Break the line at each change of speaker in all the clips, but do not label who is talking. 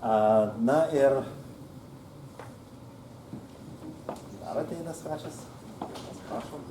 Na ir dar ateina svečias. Prašom.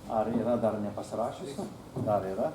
Ar yra dar nepasirašysiu? Dar yra.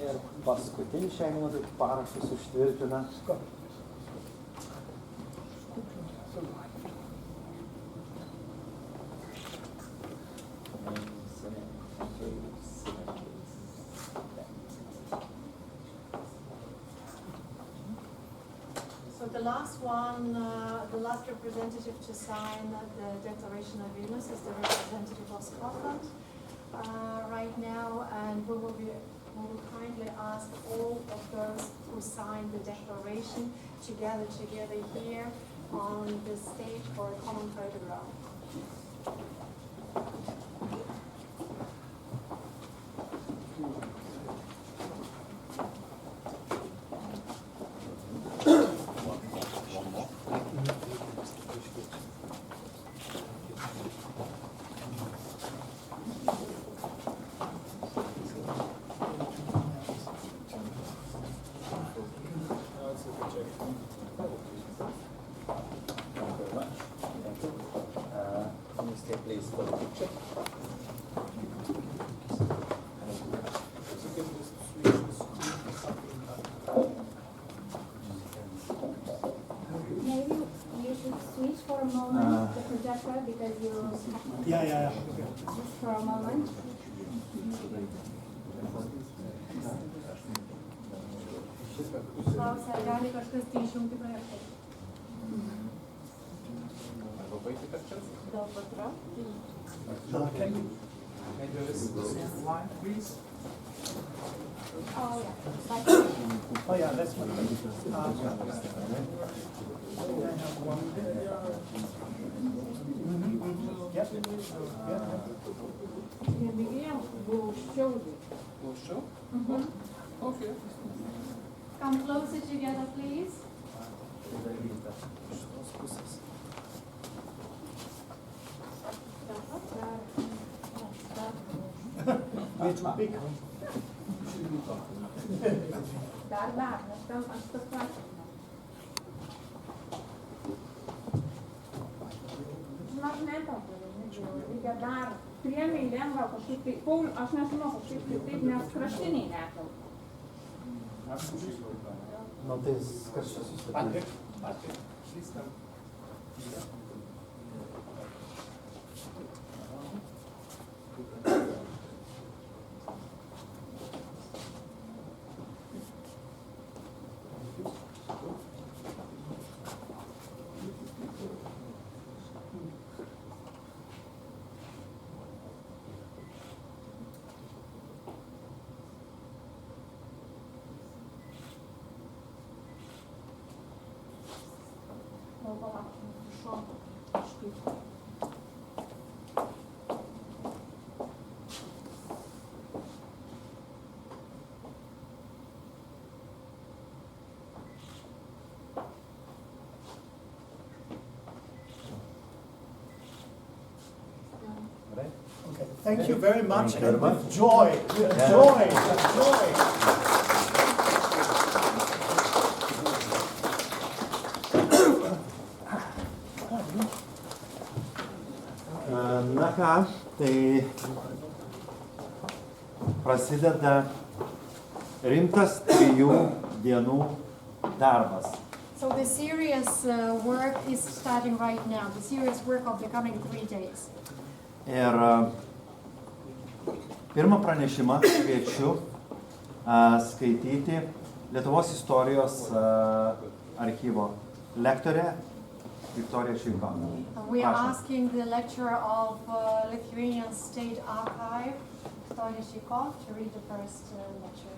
Ir paskutinį šią minutę parašus užtvirtina.
So the last one, the last representative to sign the Declaration of Vienos is the representative of Scotland right now, and we will kindly ask all of those who signed the declaration to gather together here on the stage for a common photograph.
Please for the picture.
Maybe you should switch for a moment the projector because you.
Yeah.
Just for a moment. Klaus, ar gali kažkas tai išjungti projektą? Gal patraukti?
Can you maybe this line, please?
Oh, yeah.
Oh, yeah, that's one.
Will show you.
Will show? Okay.
Come closer together, please.
Reikia dar priėmei lengvą kažkaip tai, Paulių, aš nežinau, kažkaip tai taip, nes kraštiniai nekalba.
Nu, tai kas čia susitikė?
Patrick, please come.
Okay, thank you very much,
Thank you very
and
much.
with joy, with joy, with joy.
Na ką, tai prasideda rimtas 3 dienų darbas.
So the serious work is starting right now, the serious work of the coming 3 days.
Ir pirmą pranešimą kviečiu skaityti Lietuvos istorijos archyvo lektorę Viktoriją Šeiko.
We are asking the lecturer of Lithuanian State Archive, Viktorija Šeiko, to read the first lecture.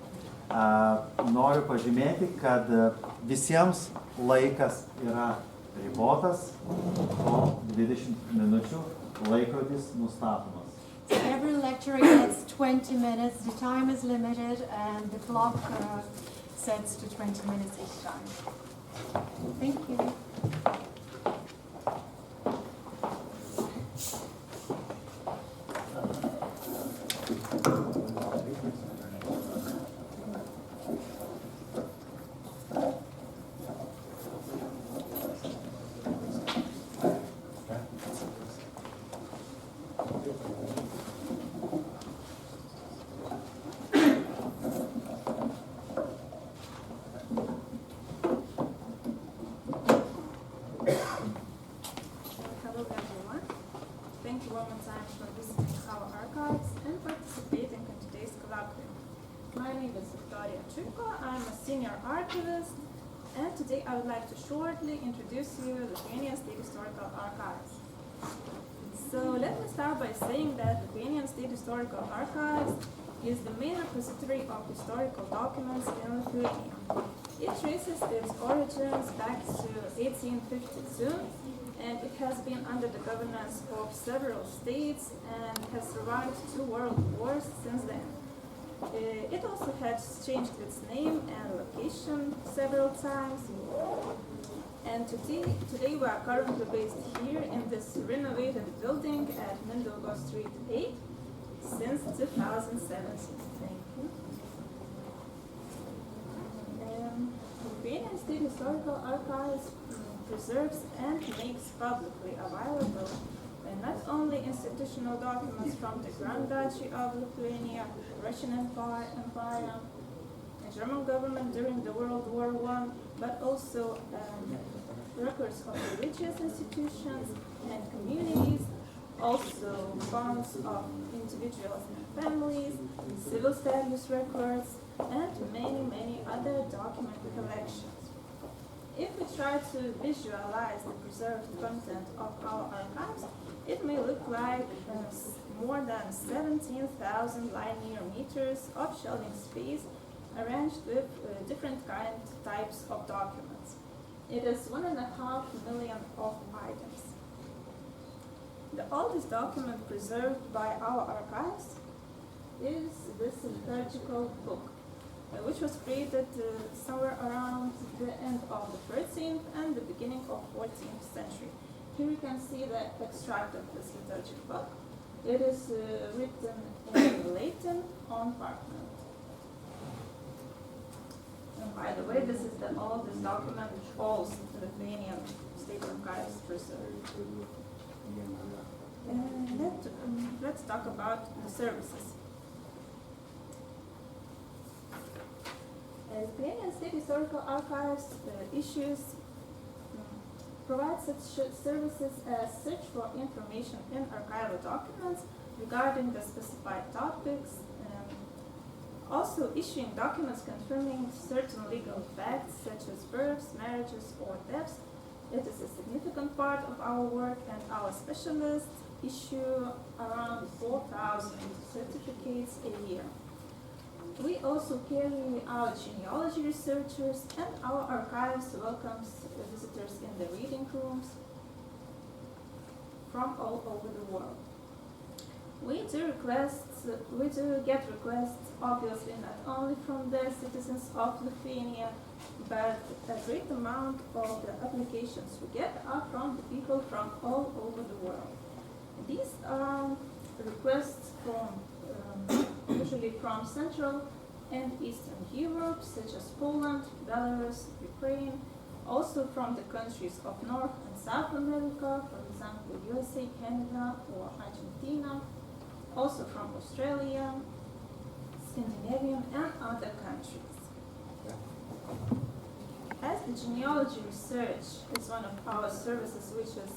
Noriu pažymėti, kad visiems laikas yra ribotas, po 20 minučių laikrodis nustatomas.
So every lecturer gets 20 minutes, the time is limited, and the clock sets to 20 minutes each time. Thank you.
I'm a senior archivist, and today I would like to shortly introduce you to the Lithuanian State Historical Archives. So let me start by saying that the Lithuanian State Historical Archives is the main repository of historical documents in Lithuania. It traces its origins back to 1852, and it has been under the governance of several states and has survived 2 world wars since then. It also has changed its name and location several times. And today we are currently based here in this renovated building at Mindaugo Street 8 since 2017. Thank you. Lithuanian State Historical Archives preserves and makes publicly available not only institutional documents from the Grand Duchy of Lithuania, Russian Empire, the German government during the World War I, but also records of religious institutions and communities, also funds of individuals and families, civil status records, and many other document collections. If we try to visualize the preserved content of our archives, it may look like more than 17,000 linear meters of shelving space arranged with different types of documents. It is 1.5 million of items. The oldest document preserved by our archives is this liturgical book. which was created somewhere around the end of the 13th and the beginning of 14th century. Here you can see the extract of this liturgic book. It is written in Latin on parchment. And by the way, this is the oldest document which all Lithuanian state archives preserve. Let's talk about the services. Lithuanian State Historical Archives provide such services as search for information in archival documents regarding the specified topics, also issuing documents confirming certain legal facts such as births, marriages, or deaths. It is a significant part of our work, and our specialists issue around 4,000 certificates a year. We also carry out genealogy researchers, and our archives welcomes visitors in the reading rooms from all over the world. We do get requests, obviously not only from the citizens of Lithuania, but a great amount of the applications we get are from the people from all over the world. These are requests from usually from Central and Eastern Europe, such as Poland, Belarus, Ukraine, also from the countries of North and South America, for example, USA, Canada, or Argentina, also from Australia, Scandinavian, and other countries. As the genealogy research is one of our services which is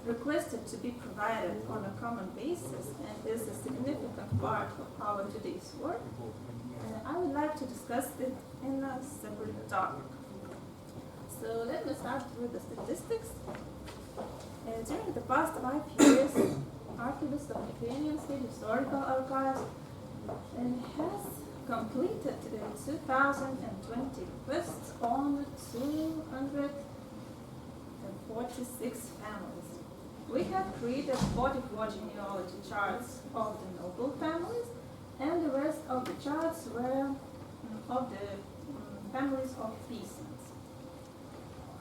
requested to be provided on a common basis and is a significant part of our today's work, I would like to discuss it in a separate topic. So let me start with the statistics. During the past 5 years, Archivist of Lithuanian State Historical Archives has completed 2,020 requests on 246 families. We have created 44 genealogy charts of the noble families, and the rest of the charts were of the families of peasants.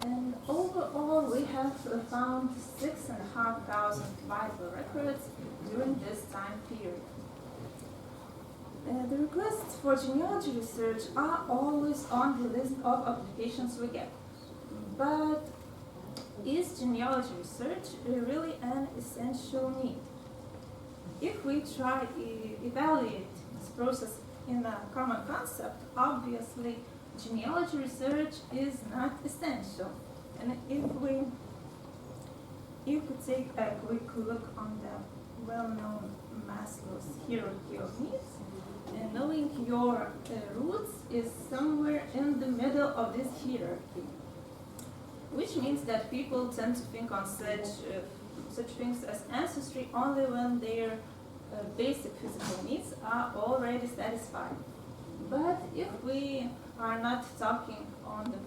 And overall, we have found 6,500 vital records during this time period. The requests for genealogy research are always on the list of applications we get. But is genealogy research really an essential need? If we try to evaluate this process in a common concept, obviously genealogy research is not essential. And if you could take a quick look on the well-known Maslow's hierarchy of needs, and knowing your roots is somewhere in the middle of this hierarchy, which means that people tend to think on such things as ancestry only when their basic physical needs are already satisfied. But if we are not talking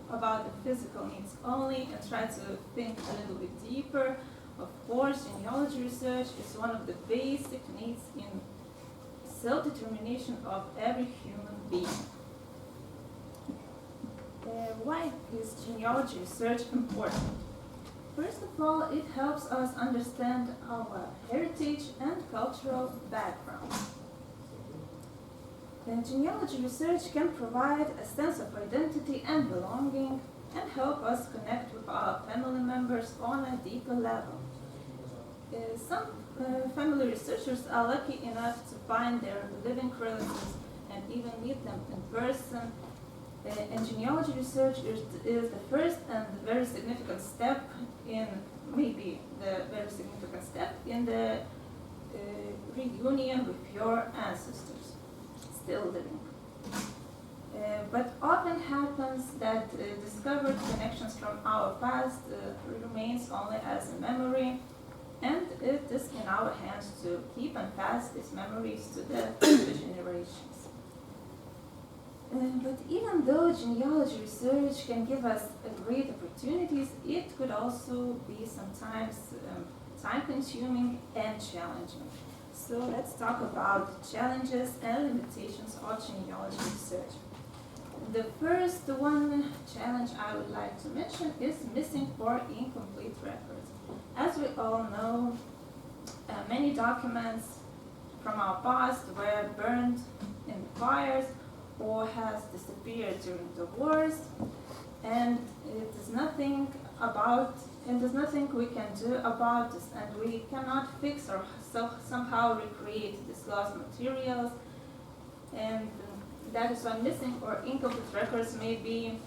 about the physical needs only and try to think a little bit deeper, of course, genealogy research is one of the basic needs in self-determination of every human being. Why is genealogy research important? First of all, it helps us understand our heritage and cultural background. Genealogy research can provide a sense of identity and belonging and help us connect with our family members on a deeper level. Some family researchers are lucky enough to find their living relatives and even meet them in person. And genealogy research is the first and very significant step in, maybe the very significant step in the reunion with your ancestors still living. But often happens that discovered connections from our past remains only as a memory, and it is in our hands to keep and pass these memories to the future generations. But even though genealogy research can give us great opportunities, it could also be sometimes time-consuming and challenging. So let's talk about challenges and limitations of genealogy research. The first one challenge I would like to mention is missing or incomplete records. As we all know, many documents from our past were burned in fires or has disappeared during the wars, and there's nothing we can do about this, and we cannot fix or somehow recreate these lost materials, and that is why missing or incomplete records may be,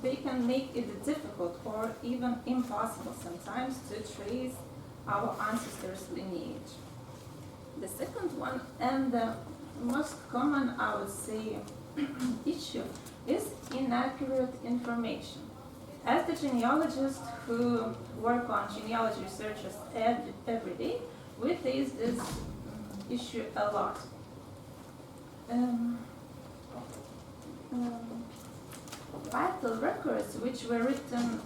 they can make it difficult or even impossible sometimes to trace our ancestors' lineage. The second one, and the most common, I would say, issue is inaccurate information. As the genealogists who work on genealogy researches every day, we face this issue a lot. Vital records which were written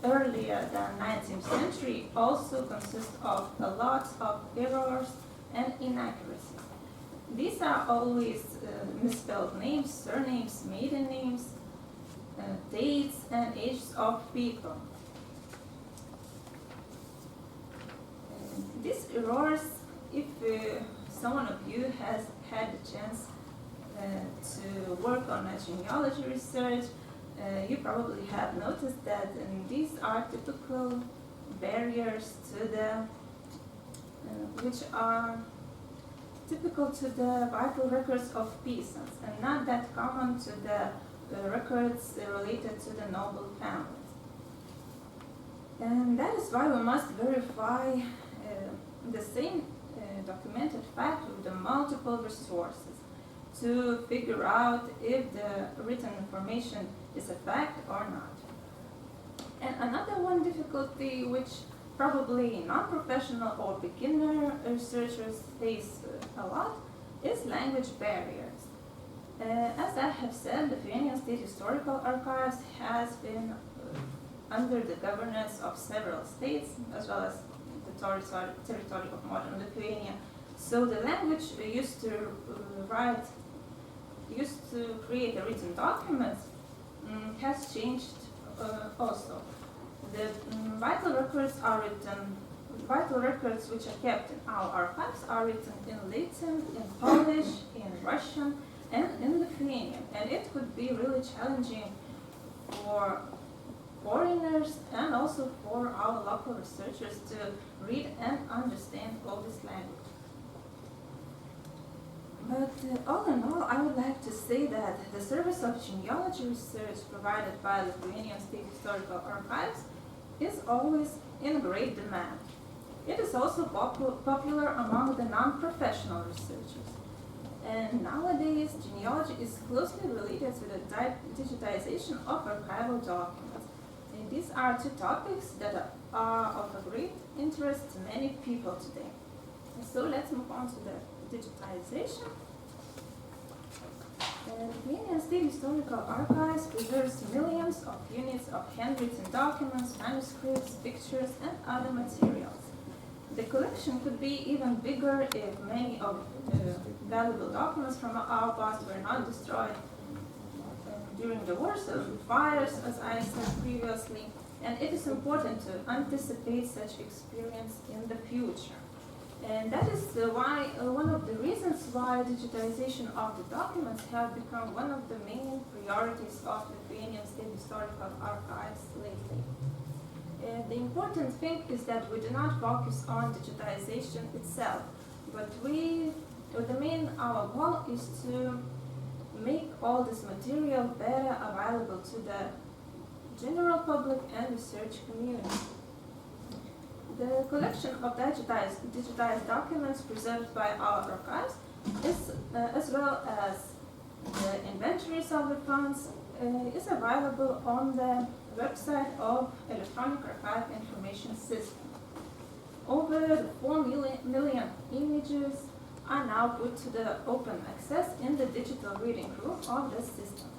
earlier than 19th century also consist of a lot of errors and inaccuracies. These are always misspelled names, surnames, maiden names, dates and ages of people. These errors, if someone of you has had the chance to work on a genealogy research, you probably have noticed that these are typical barriers to the, which are typical to the vital records of peasants and not that common to the records related to the noble families. And that is why we must verify the same documented fact with the multiple resources to figure out if the written information is a fact or not. And another one difficulty which probably non-professional or beginner researchers face a lot is language barriers. As I have said, the Lithuanian State Historical Archives has been under the governance of several states as well as the territory of modern Lithuania. So the language used to create a written document has changed also. The vital records which are kept in our archives are written in Latin, in Polish, in Russian, and in Lithuanian. And it could be really challenging for foreigners and also for our local researchers to read and understand all this language. But all in all, I would like to say that the service of genealogy research provided by the Lithuanian State Historical Archives is always in great demand. It is also popular among the non-professional researchers. And nowadays, genealogy is closely related to the digitization of archival documents. And these are two topics that are of a great interest to many people today. And so let's move on to the digitization. The Lithuanian State Historical Archives preserves millions of units of handwritten documents, manuscripts, pictures, and other materials. The collection could be even bigger if many of the valuable documents from our past were not destroyed during the wars or fires, as I said previously, and it is important to anticipate such experience in the future. And that is why one of the reasons why digitization of the documents have become one of the main priorities of Lithuanian State Historical Archives lately. The important thing is that we do not focus on digitization itself, but our goal is to make all this material better available to the general public and research community. The collection of digitized documents preserved by our archives is, as well as the inventories of the funds, is available on the website of Electronic Archive Information System. Over 4 million images are now put to the open access in the digital reading room of the system.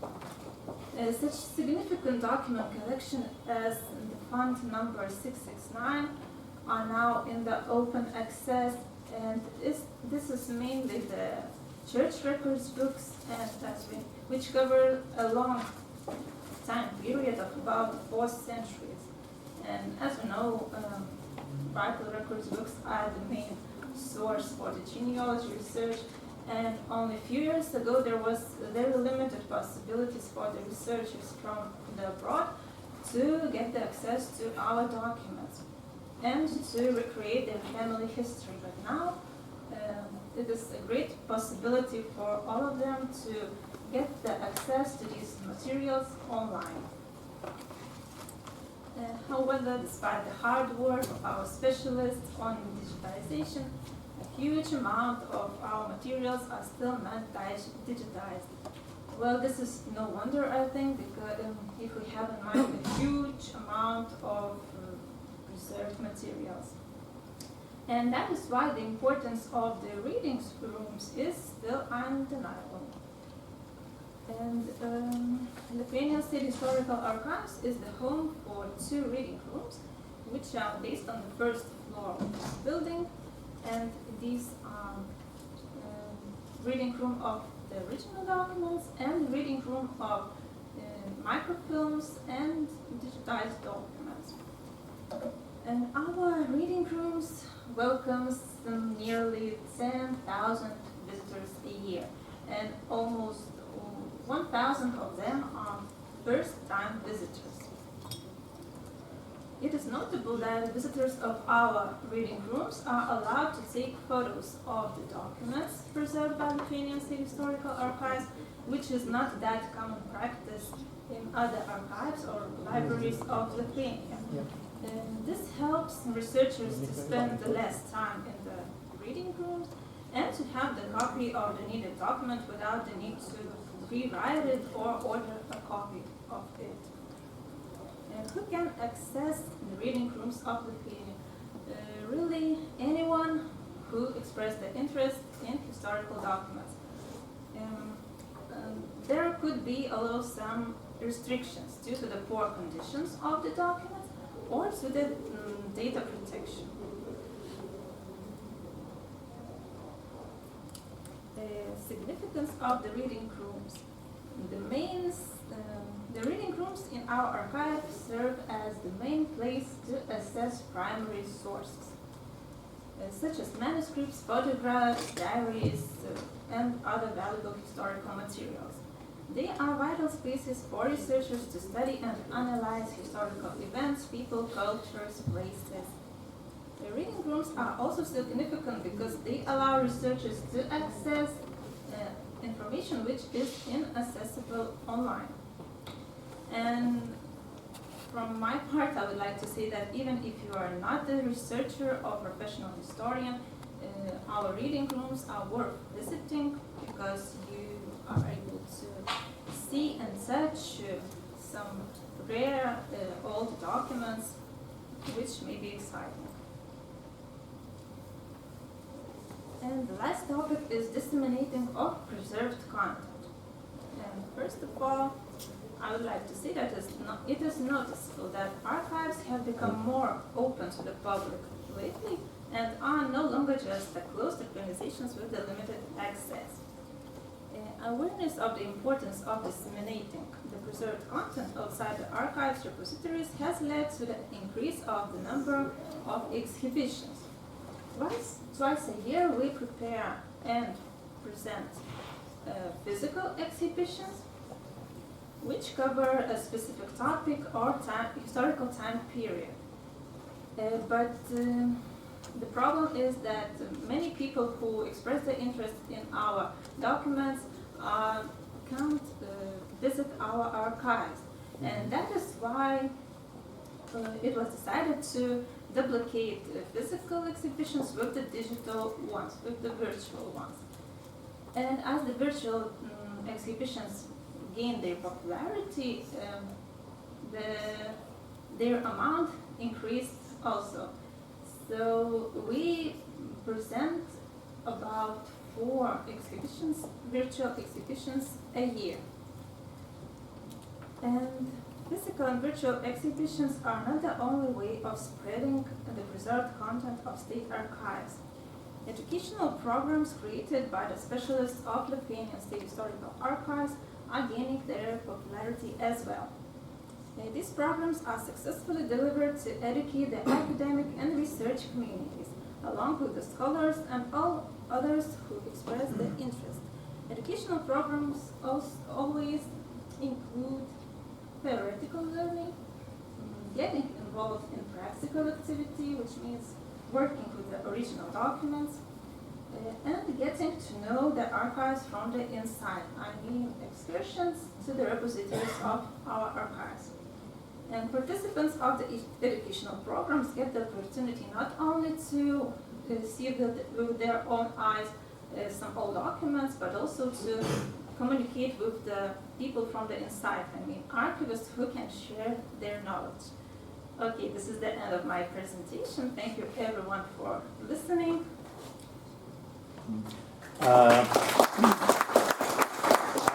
Such significant document collection as the fund number 669 are now in the open access, and this is mainly the church records books, and which cover a long time period of about 4 centuries. And as we know, Bible records books are the main source for the genealogy research, and only a few years ago there was very limited possibilities for the researchers from the abroad to get the access to our documents and to recreate their family history. But now it is a great possibility for all of them to get the access to these materials online. However, despite the hard work of our specialists on digitization, a huge amount of our materials are still not digitized. Well, this is no wonder, I think, because if we have in mind a huge amount of preserved materials. And that is why the importance of the reading rooms is still undeniable. And Lithuanian State Historical Archives is the home for 2 reading rooms, which are based on the first floor of this building. And these are reading room of the original documents and reading room of microfilms and digitized documents. And our reading rooms welcomes nearly 10,000 visitors a year, and almost 1,000 of them are first-time visitors. It is notable that visitors of our reading rooms are allowed to take photos of the documents preserved by Lithuanian State Historical Archives, which is not that common practice in other archives or libraries of Lithuania. And this helps researchers to spend less time in the reading rooms and to have the copy of the needed document without the need to rewrite it or order a copy of it. And who can access the reading rooms of Lithuania? Really anyone who expressed the interest in historical documents. There could be although some restrictions due to the poor conditions of the documents or to the data protection. The significance of the reading rooms. The reading rooms in our archive serve as the main place to assess primary sources, such as manuscripts, photographs, diaries, and other valuable historical materials. They are vital spaces for researchers to study and analyze historical events, people, cultures, places. The reading rooms are also significant because they allow researchers to access information which is inaccessible online. And from my part, I would like to say that even if you are not a researcher or professional historian, our reading rooms are worth visiting because you are able to see and touch some rare old documents which may be exciting. And the last topic is disseminating of preserved content. And first of all, I would like to say that it is noticeable that archives have become more open to the public lately and are no longer just closed organizations with a limited access. Awareness of the importance of disseminating the preserved content outside the archives repositories has led to the increase of the number of exhibitions. Twice a year we prepare and present physical exhibitions which cover a specific topic or historical time period. But the problem is that many people who express their interest in our documents can't visit our archives. And that is why it was decided to duplicate physical exhibitions with the digital ones, with the virtual ones. And as the virtual exhibitions gain their popularity, their amount increased also. So we present about 4 exhibitions, virtual exhibitions a year. And Physical and virtual exhibitions are not the only way of spreading the preserved content of state archives. Educational programs created by the specialists of Lithuanian State Historical Archives are gaining their popularity as well. These programs are successfully delivered to educate the academic and research communities, along with the scholars and all others who express their interest. Educational programs always include theoretical learning, getting involved in practical activity, which means working with the original documents, and getting to know the archives from the inside. I mean excursions to the repositories of our archives. And participants of the educational programs get the opportunity not only to see with their own eyes some old documents, but also to communicate with the people from the inside. I mean, archivists who can share their knowledge. Okay, this is the end of my presentation. Thank you everyone for listening.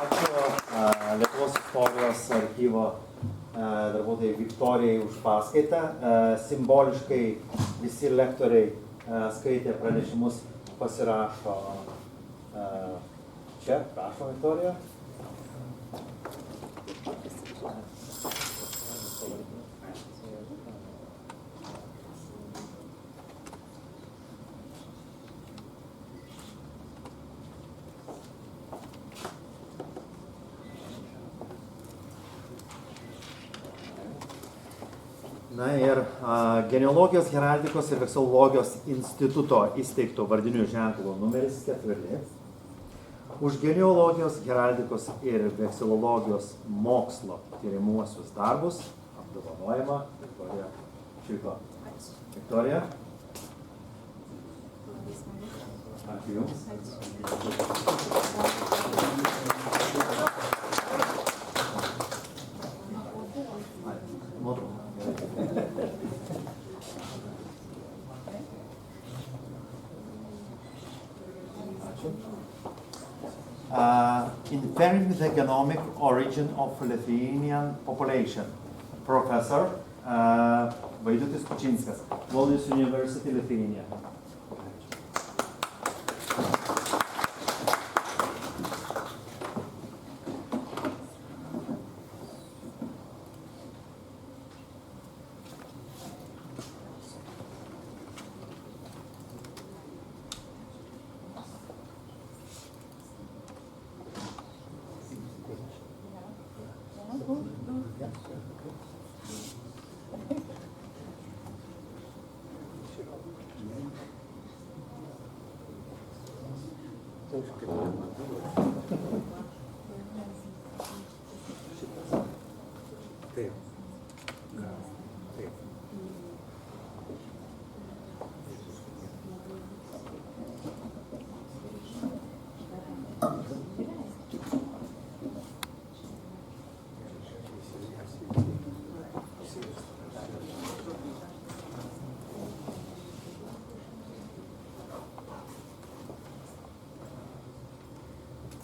Ačiū Lietuvos istorijos archyvo darbuotojai Viktorijai už paskaitą. Simboliškai visi lektoriai skaitė pranešimus, pasirašo čia. Prašom, Viktorija. Na ir Genealogijos, heraldikos ir vekselologijos instituto įsteigto vardinių ženklų numeris 4. Už genealogijos, heraldikos ir vekselologijos mokslo tyrimuosius darbus apdovanojama Viktorija Čiko. Viktorija. Ačiū Jums. Inferring the economic origin of Lithuanian population, Professor Vaidutis Kučinskas, Vilnius University, Lithuania.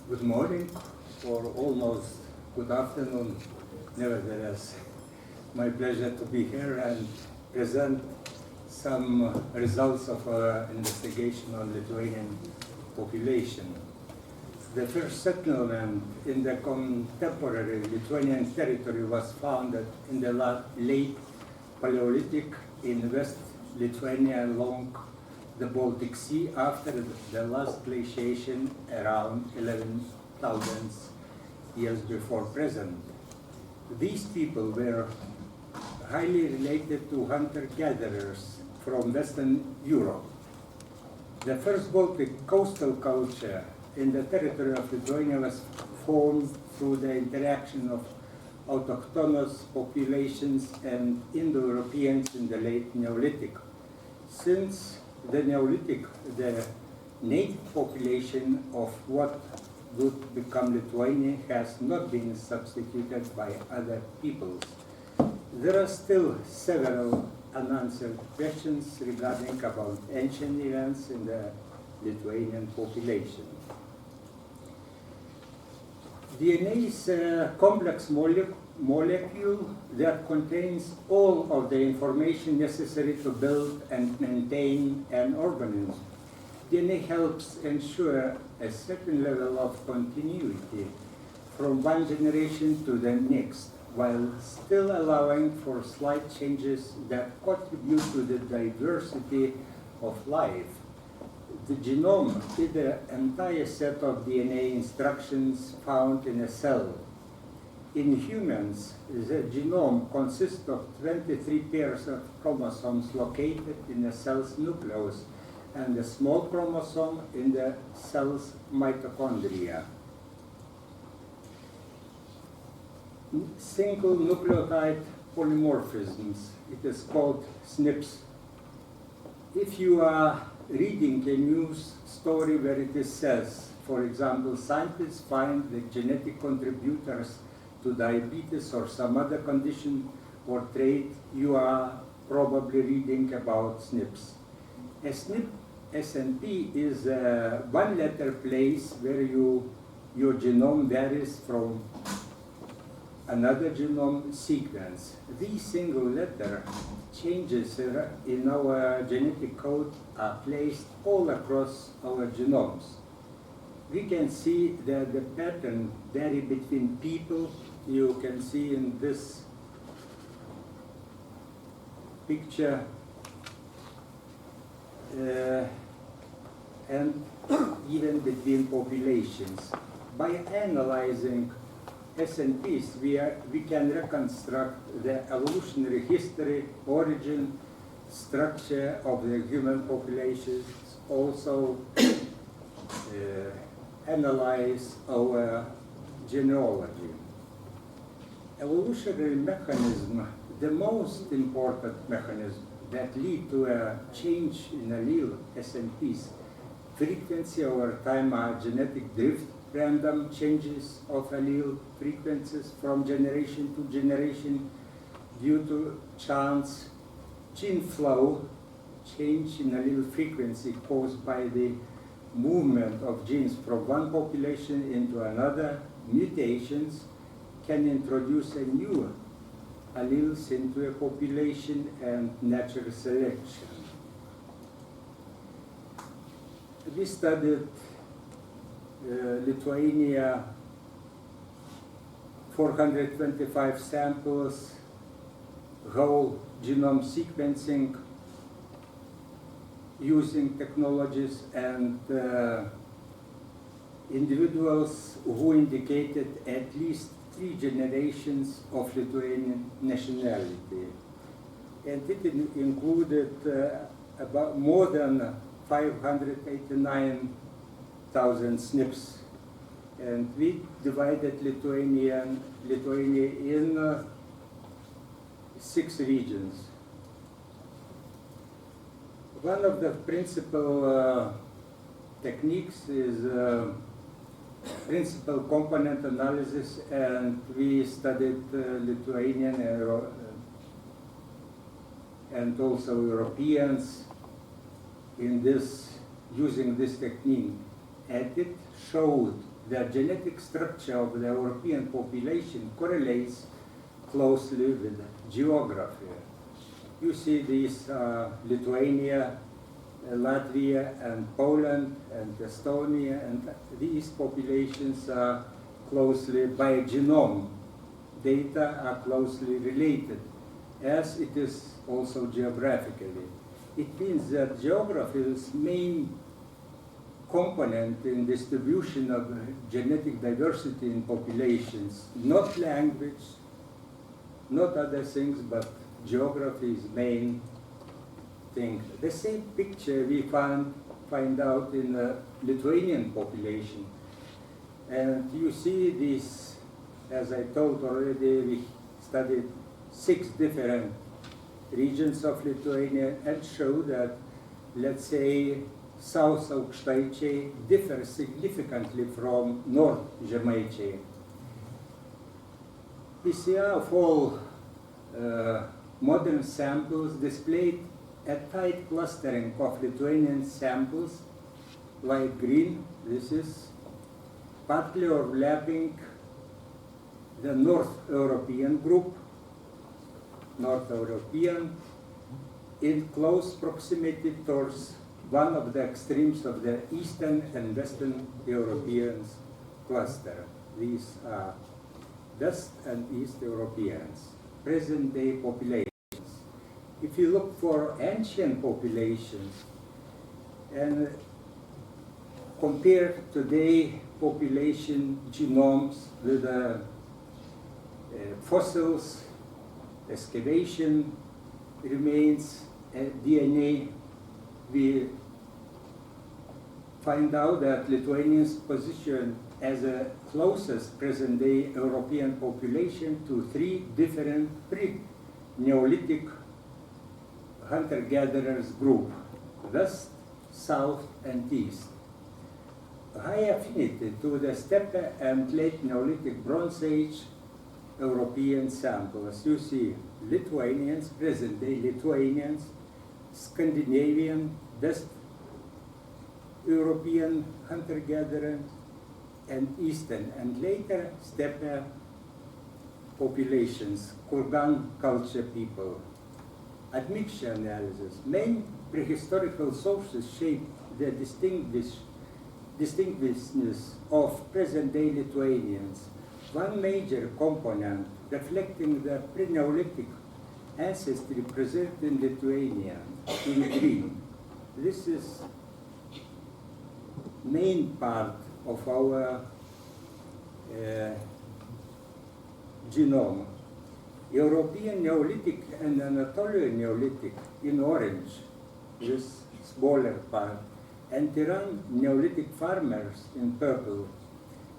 Good morning, or almost good afternoon. Nevertheless, my pleasure to be here and present some results of our investigation on Lithuanian population. The first settlement in the contemporary Lithuanian territory was founded in the late Paleolithic in West Lithuania along the Baltic Sea after the last glaciation around 11,000 years before present. These people were highly related to hunter-gatherers from Western Europe. The first Baltic coastal culture in the territory of Lithuania was formed through the interaction of autochthonous populations and Indo-Europeans in the late Neolithic. Since the Neolithic, the native population of what would become Lithuania has not been substituted by other peoples. There are still several unanswered questions regarding about ancient events in the Lithuanian population. DNA is a complex molecule that contains all of the information necessary to build and maintain an organism. DNA helps ensure a certain level of continuity from one generation to the next, while still allowing for slight changes that contribute to the diversity of life. The genome is the entire set of DNA instructions found in a cell. In humans, the genome consists of 23 pairs of chromosomes located in the cell's nucleus and a small chromosome in the cell's mitochondria. Single nucleotide polymorphisms, it is called SNPs. If you are reading a news story where it says, for example, scientists find the genetic contributors to diabetes or some other condition or trait, you are probably reading about SNPs. A SNP, SNP is a one-letter place where your genome varies from another genome sequence. These single letter changes in our genetic code are placed all across our genomes. We can see that the pattern vary between people. You can see in this picture and even between populations. By analyzing SNPs, we can reconstruct the evolutionary history, origin, structure of the human populations, also analyze our genealogy. Evolutionary mechanism, the most important mechanism that lead to a change in allele SNPs, frequency over time are genetic drift, random changes of allele frequencies from generation to generation due to chance, gene flow, change in allele frequency caused by the movement of genes from one population into another, mutations can introduce a new alleles into a population and natural selection. We studied Lithuania, 425 samples, whole genome sequencing using technologies, and individuals who indicated at least 3 generations of Lithuanian nationality. And it included about more than 589,000 SNPs. And we divided Lithuania in 6 regions. One of the principal techniques is principal component analysis, and we studied Lithuanian and also Europeans in this, using this technique. And it showed that genetic structure of the European population correlates closely with geography. You see these Lithuania, Latvia, and Poland, and Estonia, and these populations are closely, by genome data, are closely related, as it is also geographically. It means that geography is main component in distribution of genetic diversity in populations, not language, not other things, but geography is main thing. The same picture we find out in the Lithuanian population. And you see this, as I told already, we studied 6 different regions of Lithuania and show that, let's say, South Aukštaičiai differ significantly from North Žemaičiai. PCR of all modern samples displayed a tight clustering of Lithuanian samples, light green, this is partly overlapping the North European group, North European, in close proximity towards one of the extremes of the Eastern and Western Europeans cluster. These are West and East Europeans, present-day populations. If you look for ancient populations and compare today population genomes with fossils, excavation remains, DNA, we find out that Lithuanians position as the closest present-day European population to three different pre-Neolithic hunter-gatherers group, West, South, and East. High affinity to the steppe and late Neolithic Bronze Age European samples. You see Lithuanians, present-day Lithuanians, Scandinavian, West European hunter-gatherers, and Eastern and later steppe populations, Kurgan culture people. Admixture analysis. Main prehistorical sources shape the distinctiveness of present-day Lithuanians. One major component reflecting the pre-Neolithic ancestry present in Lithuania in green. This is main part of our genome. European Neolithic and Anatolian Neolithic in orange, this smaller part, and Tiran Neolithic farmers in purple.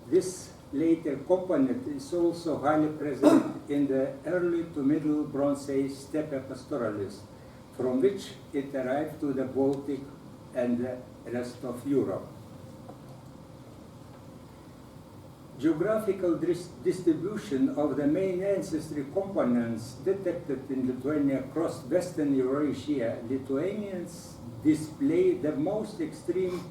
This later component is also highly present in the early to middle Bronze Age steppe pastoralists, from which it arrived to the Baltic and the rest of Europe. Geographical distribution of the main ancestry components detected in Lithuania across Western Eurasia. Lithuanians display the most extreme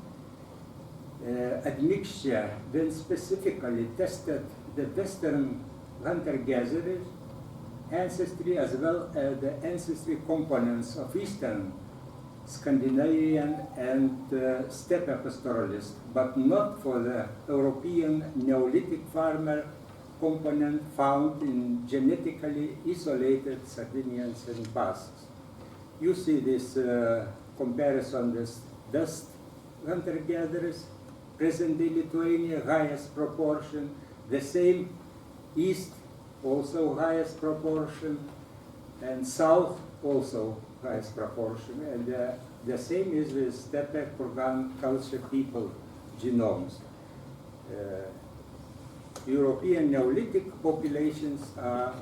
admixture when specifically tested the Western hunter-gatherers ancestry as well as the ancestry components of Eastern Scandinavian and steppe pastoralists, but not for the European Neolithic farmer component found in genetically isolated Sardinians and Basques. You see this comparison, this West hunter-gatherers, present-day Lithuania, highest proportion, the same East, also highest proportion, and South, also highest proportion, and the same is with steppe Kurgan culture people genomes. European Neolithic populations are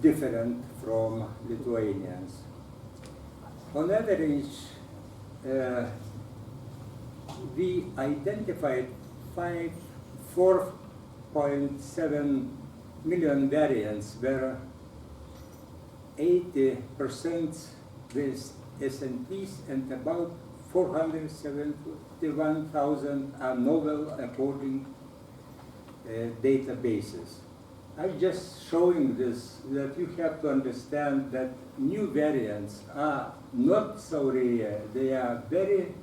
different from Lithuanians. On average, we identified 4.7 million variants, where 80% with SNPs and about 471,000 are novel according databases. I'm just showing this that you have to understand that new variants are not so rare. They are very,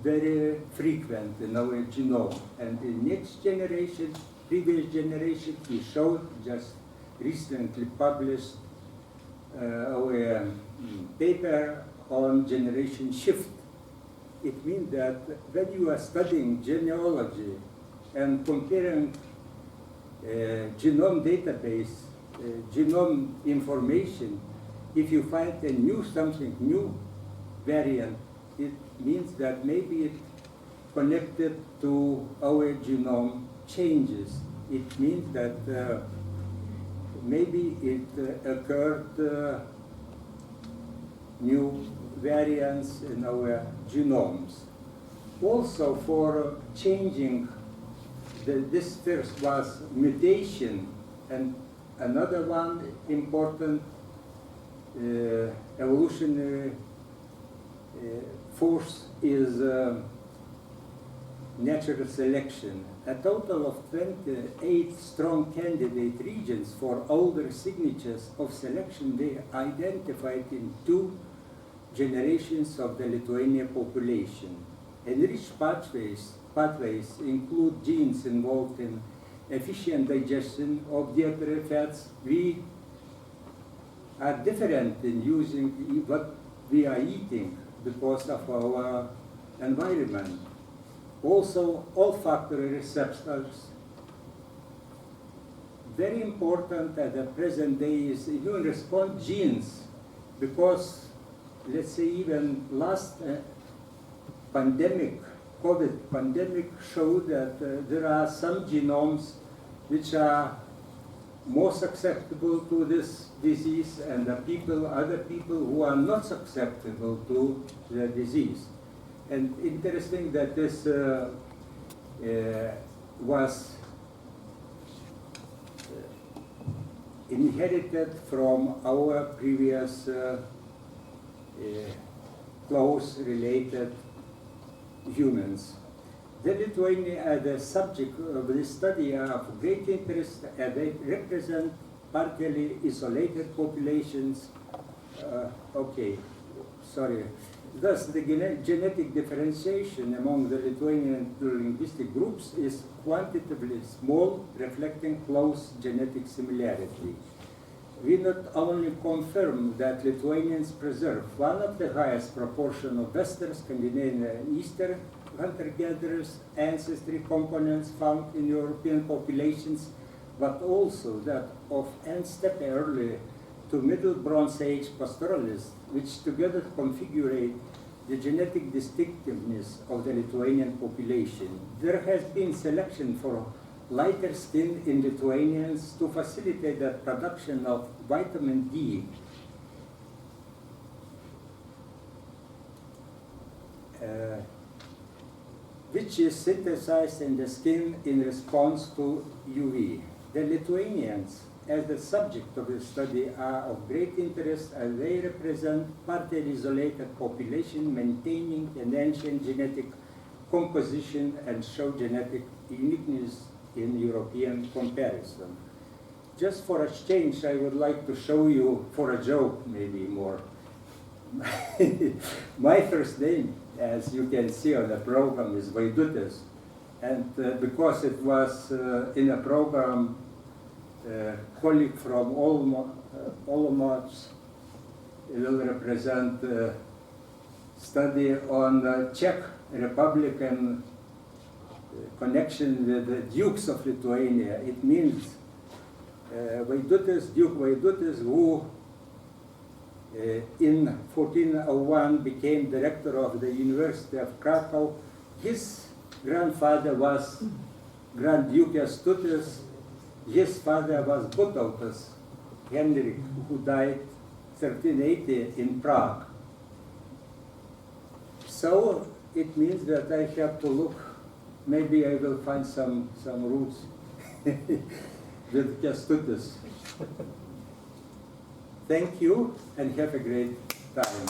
very frequent in our genome. And in next generation, previous generation, we showed just recently published our paper on generation shift. It means that when you are studying genealogy and comparing genome database, genome information, if you find a something new variant, it means that maybe it connected to our genome changes. It means that maybe it occurred new variants in our genomes. Also for changing, this first was mutation, and another one important evolutionary force is natural selection. a total of 28 strong candidate regions for older signatures of selection were identified in 2 generations of the Lithuanian population. Enriched pathways include genes involved in efficient digestion of dietary fats. We are different in using what we are eating because of our environment. Also, olfactory receptors. Very important at the present day is immune response genes, because let's say even last pandemic, COVID pandemic, showed that there are some genomes which are more susceptible to this disease, and the other people who are not susceptible to the disease. And interesting that this was inherited from our previous close related humans. The Lithuania, the subject of this study, are of great interest, and they represent partially isolated populations. Thus, the genetic differentiation among the Lithuanian linguistic groups is quantitatively small, reflecting close genetic similarity. We not only confirm that Lithuanians preserve one of the highest proportion of Western, Scandinavian, and Eastern hunter-gatherers ancestry components found in European populations, but also that of steppe early to Middle Bronze Age pastoralists, which together configure the genetic distinctiveness of the Lithuanian population. There has been selection for lighter skin in Lithuanians to facilitate the production of vitamin D, which is synthesized in the skin in response to UV. The Lithuanians, as the subject of the study, are of great interest, as they represent partly isolated population maintaining an ancient genetic composition and show genetic uniqueness in European comparison. Just for a change, I would like to show you, for a joke maybe more, my first name, as you can see on the program, is Vaidutis. And because it was in a program, colleague from Olomouc will represent study on Czech Republican connection with the Dukes of Lithuania. It means Vaidutis, Duke Vaidutis, who in 1401 became director of the University of Krakow. His grandfather was Grand Duke Kęstutis. His father was Butautas Henrik, who died 1380 in Prague. So it means that I have to look, maybe I will find some roots with Kęstutis. Thank you and have a great time.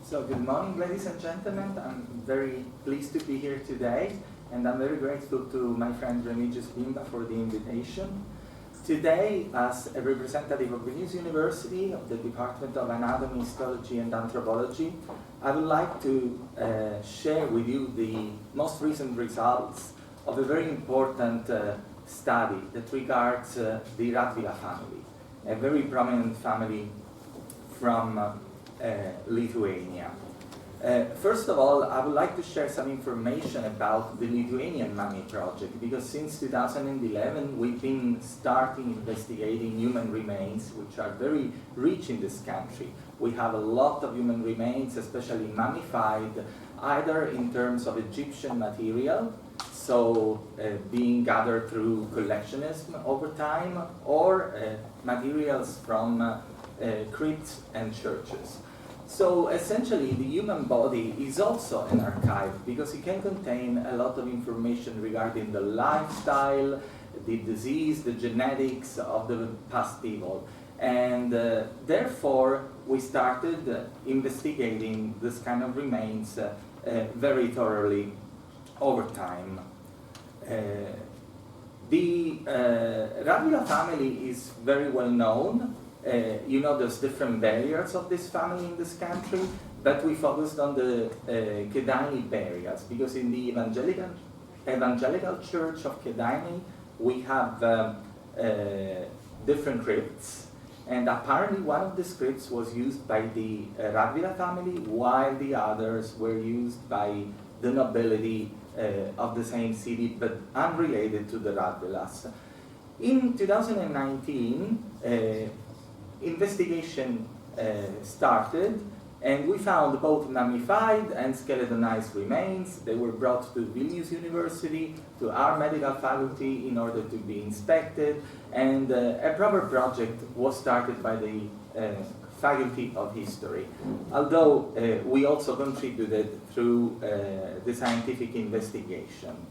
So good morning, ladies and gentlemen. I'm very pleased to be here today, and I'm very grateful to my friend Remigius Bimba for the invitation. today, as a representative of Vilnius University, of the Department of Anatomy, Histology and Anthropology, I would like to share with you the most recent results of a very important study that regards the Radvila family, a very prominent family from Lithuania. First of all, I would like to share some information about the Lithuanian mummy project, because since 2011 we've been starting investigating human remains, which are very rich in this country. We have a lot of human remains, especially mummified, either in terms of Egyptian material, so being gathered through collectionism over time, or materials from crypts and churches. So essentially the human body is also an archive because it can contain a lot of information regarding the lifestyle, the disease, the genetics of the past people. And therefore we started investigating this kind of remains very thoroughly over time. The Radvila family is very well known. You know, there's different barriers of this family in this country, but we focused on the Kėdainiai barriers because in the evangelical church of Kėdainiai we have different crypts, and apparently one of the crypts was used by the Radvila family, while the others were used by the nobility of the same city, but unrelated to the Radvilas. In 2019, investigation started, and we found both mummified and skeletonized remains. They were brought to Vilnius University, to our medical faculty, in order to be inspected, and a proper project was started by the Faculty of History, although we also contributed through the scientific investigation.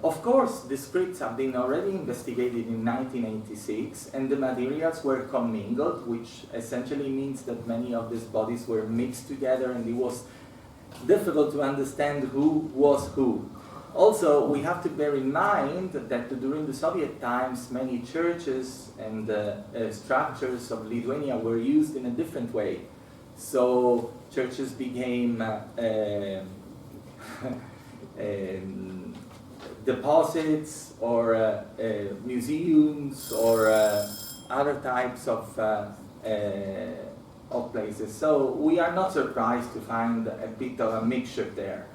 Of course, the scripts have been already investigated in 1986, and the materials were commingled, which essentially means that many of these bodies were mixed together, and it was difficult to understand who was who. Also, we have to bear in mind that during the Soviet times, many churches and structures of Lithuania were used in a different way. So churches became deposits or museums or other types of places. So we are not surprised to find a bit of a mixture there.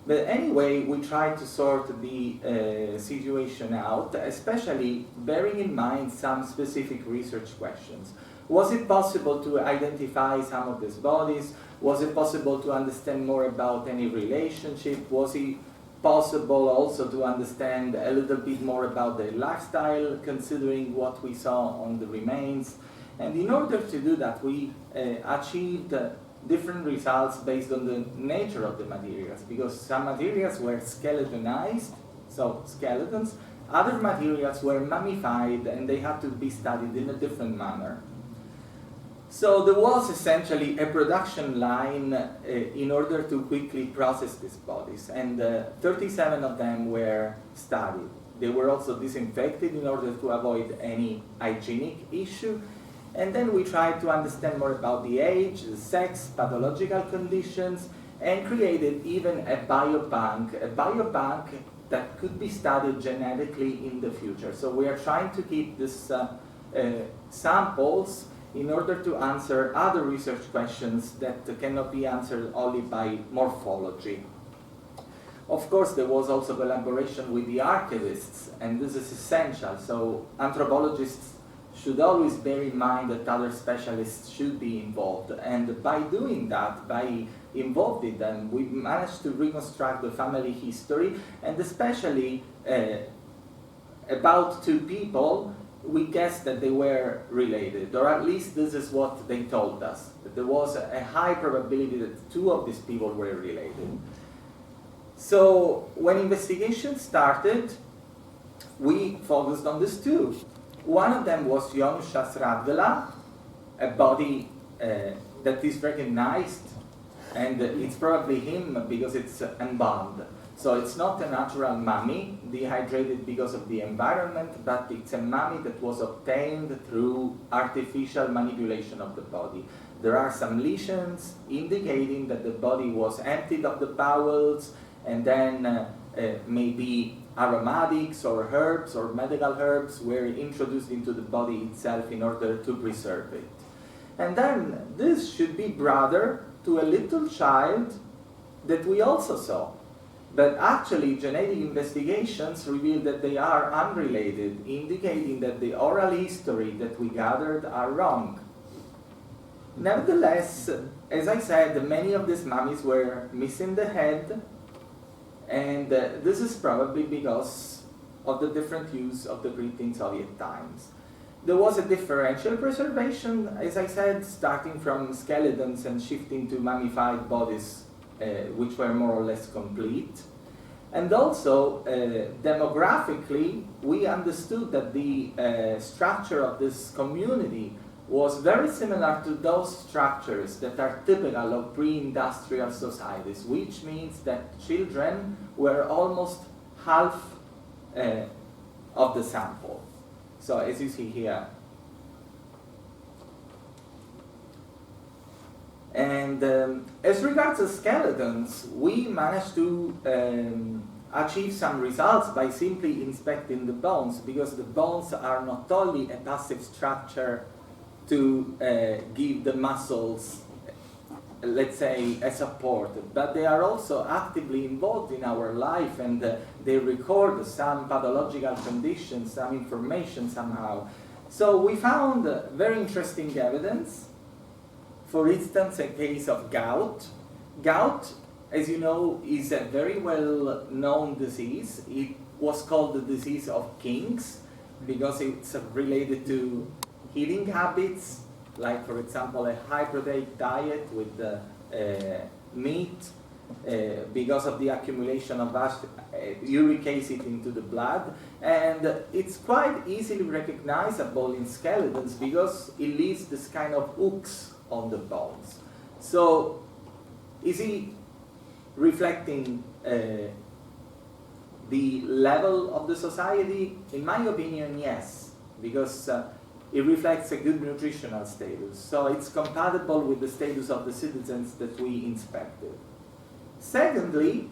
But anyway, we try to sort the situation out, especially bearing in mind some specific research questions. Was it possible to identify some of these bodies? Was it possible to understand more about any relationship? Was it possible also to understand a little bit more about their lifestyle, considering what we saw on the remains? And in order to do that, we achieved different results based on the nature of the materials, because some materials were skeletonized, so skeletons, other materials were mummified, and they had to be studied in a different manner. So there was essentially a production line in order to quickly process these bodies, and 37 of them were studied. They were also disinfected in order to avoid any hygienic issue. And then we tried to understand more about the age, the sex, pathological conditions, and created even a biobank that could be studied genetically in the future. So we are trying to keep these samples in order to answer other research questions that cannot be answered only by morphology. Of course, there was also collaboration with the archivists, and this is essential. So anthropologists should always bear in mind that other specialists should be involved. And by doing that, by involving them, we managed to reconstruct the family history, and especially about two people, we guessed that they were related, or at least this is what they told us, that there was a high probability that two of these people were related. So when investigation started, we focused on these two. One of them was Jonušas Radvila, a body that is recognized, and it's probably him because it's embalmed. So it's not a natural mummy, dehydrated because of the environment, but it's a mummy that was obtained through artificial manipulation of the body. There are some lesions indicating that the body was emptied of the bowels, and then maybe aromatics or herbs or medical herbs were introduced into the body itself in order to preserve it. And then this should be brother to a little child that we also saw. But actually, genetic investigations reveal that they are unrelated, indicating that the oral history that we gathered are wrong. Nevertheless, as I said, many of these mummies were missing the head, and this is probably because of the different use of the Greek in Soviet times. There was a differential preservation, as I said, starting from skeletons and shifting to mummified bodies, which were more or less complete. And also, demographically, we understood that the structure of this community was very similar to those structures that are typical of pre-industrial societies, which means that children were almost half of the sample. So as you see here. And as regards to skeletons, we managed to achieve some results by simply inspecting the bones, because the bones are not only a passive structure to give the muscles, let's say, a support, but they are also actively involved in our life, and they record some pathological conditions, some information somehow. So we found very interesting evidence. For instance, a case of gout. Gout, as you know, is a very well-known disease. It was called the disease of kings because it's related to eating habits, like, for example, a high-protein diet with meat, because of the accumulation of uric acid into the blood. And it's quite easily recognizable in skeletons because it leaves this kind of hooks on the bones. So, is he reflecting the level of the society? In my opinion, yes, because it reflects a good nutritional status. So it's compatible with the status of the citizens that we inspected. Secondly,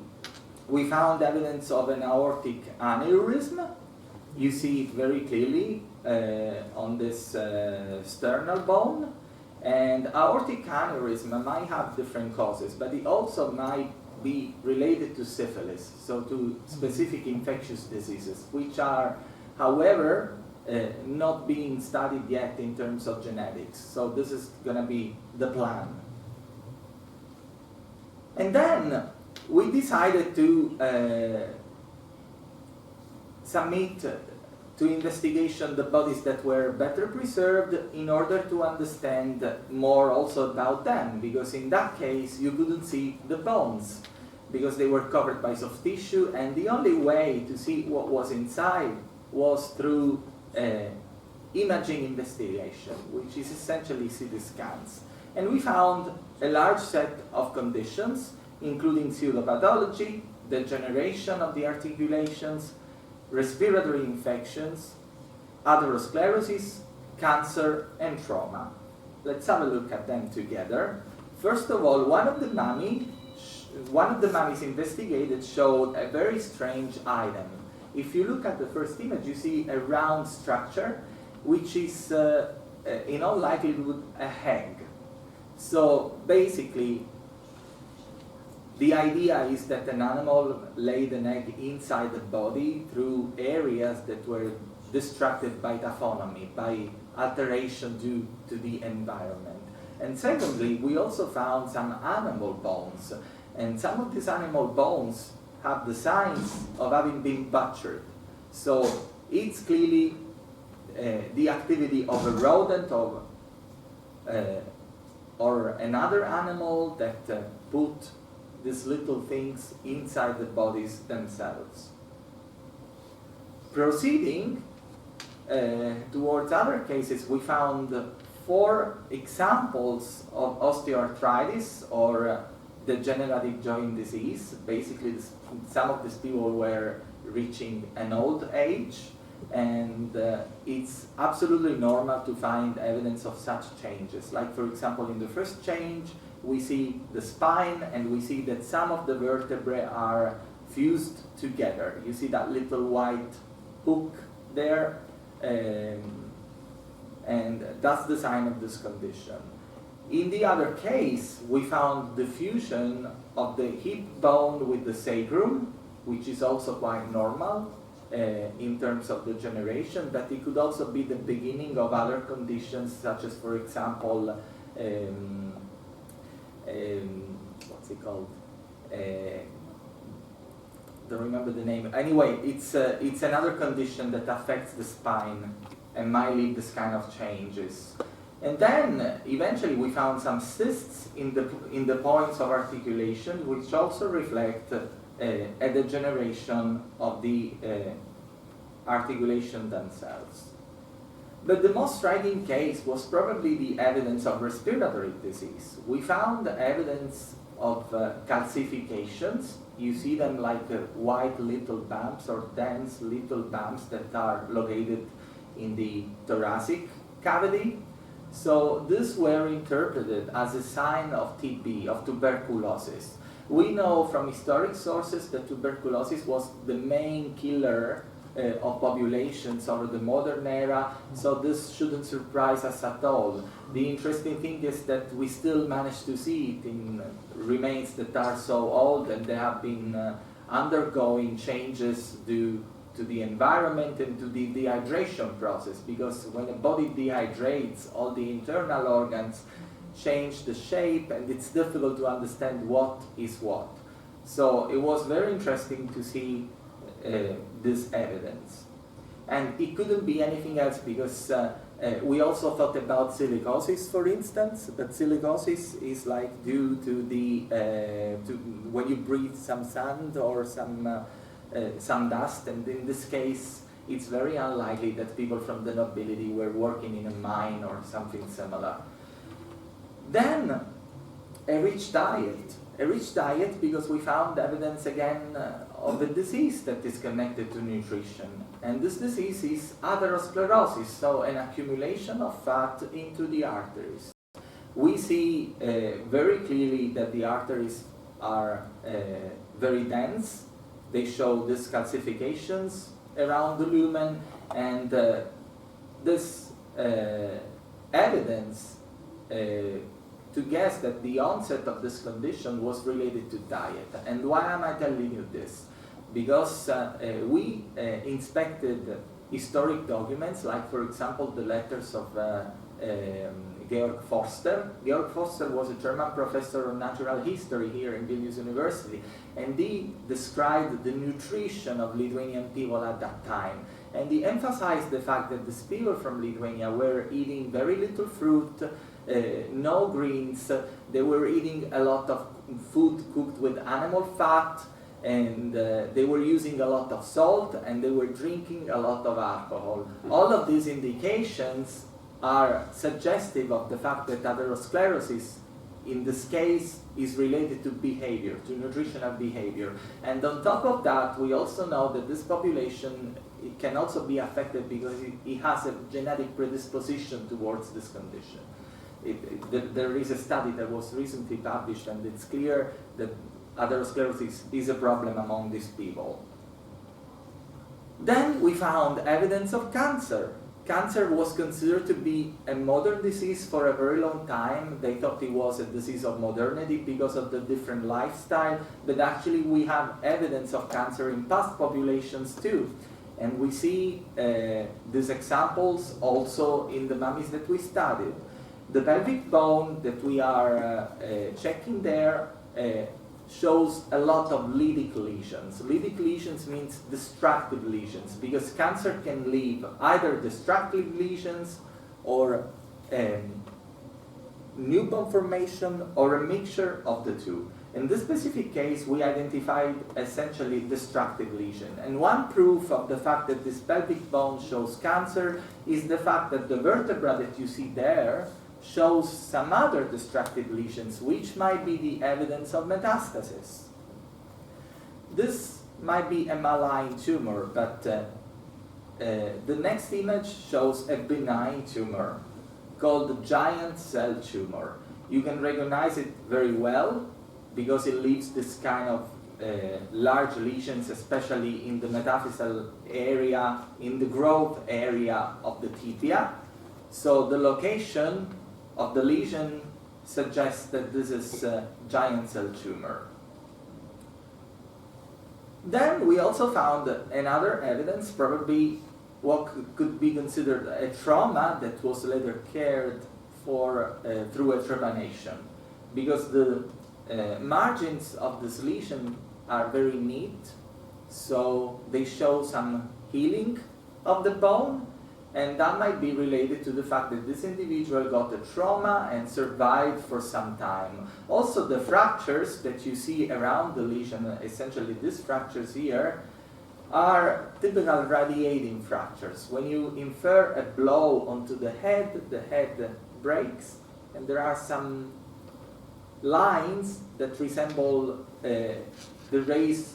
we found evidence of an aortic aneurysm. You see it very clearly on this sternal bone. And aortic aneurysm might have different causes, but it also might be related to syphilis, so to specific infectious diseases, which are, however, not being studied yet in terms of genetics. So this is going to be the plan. And then we decided to submit to investigation the bodies that were better preserved in order to understand more also about them, because in that case you couldn't see the bones because they were covered by soft tissue, and the only way to see what was inside was through imaging investigation, which is essentially CT scans. And we found a large set of conditions, including pseudopathology, degeneration of the articulations, respiratory infections, atherosclerosis, cancer, and trauma. Let's have a look at them together. First of all, one of the mummies investigated showed a very strange item. If you look at the first image, you see a round structure, which is, in all likelihood, a egg. So basically, the idea is that an animal laid an egg inside the body through areas that were distracted by taphonomy, by alteration due to the environment. And secondly, we also found some animal bones. And some of these animal bones have the signs of having been butchered. So it's clearly the activity of a rodent or another animal that put these little things inside the bodies themselves. Proceeding towards other cases, we found 4 examples of osteoarthritis or degenerative joint disease. Basically, some of these people were reaching an old age, and it's absolutely normal to find evidence of such changes. Like, for example, in the first change, we see the spine, and we see that some of the vertebrae are fused together. You see that little white hook there, and that's the sign of this condition. In the other case, we found the fusion of the hip bone with the sacrum, which is also quite normal in terms of degeneration, but it could also be the beginning of other conditions, such as, for example, what's it called? Don't remember the name. Anyway, it's another condition that affects the spine and might lead this kind of changes. And then eventually we found some cysts in the points of articulation, which also reflect a degeneration of the articulation themselves. But the most striking case was probably the evidence of respiratory disease. We found evidence of calcifications. You see them like white little bumps or dense little bumps that are located in the thoracic cavity. So these were interpreted as a sign of TB, of tuberculosis. We know from historic sources that tuberculosis was the main killer of populations over the modern era, so this shouldn't surprise us at all. The interesting thing is that we still manage to see it in remains that are so old, and they have been undergoing changes due to the environment and to the dehydration process, because when a body dehydrates, all the internal organs change the shape, and it's difficult to understand what is what. So it was very interesting to see this evidence. And it couldn't be anything else, because we also thought about silicosis, for instance, but silicosis is like due to the when you breathe some sand or some dust, and in this case it's very unlikely that people from the nobility were working in a mine or something similar. Then a rich diet because we found evidence again of a disease that is connected to nutrition, and this disease is atherosclerosis, so an accumulation of fat into the arteries. We see very clearly that the arteries are very dense. They show these calcifications around the lumen, and this evidence to guess that the onset of this condition was related to diet. And why am I telling you this? Because we inspected historic documents, like, for example, the letters of Georg Forster. Georg Forster was a German professor of natural history here in Vilnius University, and he described the nutrition of Lithuanian people at that time. And he emphasized the fact that these people from Lithuania were eating very little fruit, no greens. They were eating a lot of food cooked with animal fat, and they were using a lot of salt, and they were drinking a lot of alcohol. All of these indications are suggestive of the fact that atherosclerosis, in this case, is related to behavior, to nutritional behavior. And on top of that, we also know that this population, it can also be affected because it has a genetic predisposition towards this condition. There is a study that was recently published, and it's clear that atherosclerosis is a problem among these people. Then we found evidence of cancer. Cancer was considered to be a modern disease for a very long time. They thought it was a disease of modernity because of the different lifestyle, but actually we have evidence of cancer in past populations too. And we see these examples also in the mummies that we studied. The pelvic bone that we are checking there shows a lot of lytic lesions. Lytic lesions means destructive lesions, because cancer can leave either destructive lesions or new bone formation or a mixture of the two. In this specific case, we identified essentially destructive lesion. And one proof of the fact that this pelvic bone shows cancer is the fact that the vertebra that you see there shows some other destructive lesions, which might be the evidence of metastasis. This might be a malign tumor, but the next image shows a benign tumor called the giant cell tumor. You can recognize it very well because it leaves this kind of large lesions, especially in the metaphyseal area, in the growth area of the tibia. So the location of the lesion suggests that this is a giant cell tumor. Then we also found another evidence, probably what could be considered a trauma that was later cared for through a trepanation, because the margins of this lesion are very neat, so they show some healing of the bone, and that might be related to the fact that this individual got a trauma and survived for some time. Also, the fractures that you see around the lesion, essentially these fractures here, are typical radiating fractures. When you infer a blow onto the head breaks, and there are some lines that resemble the rays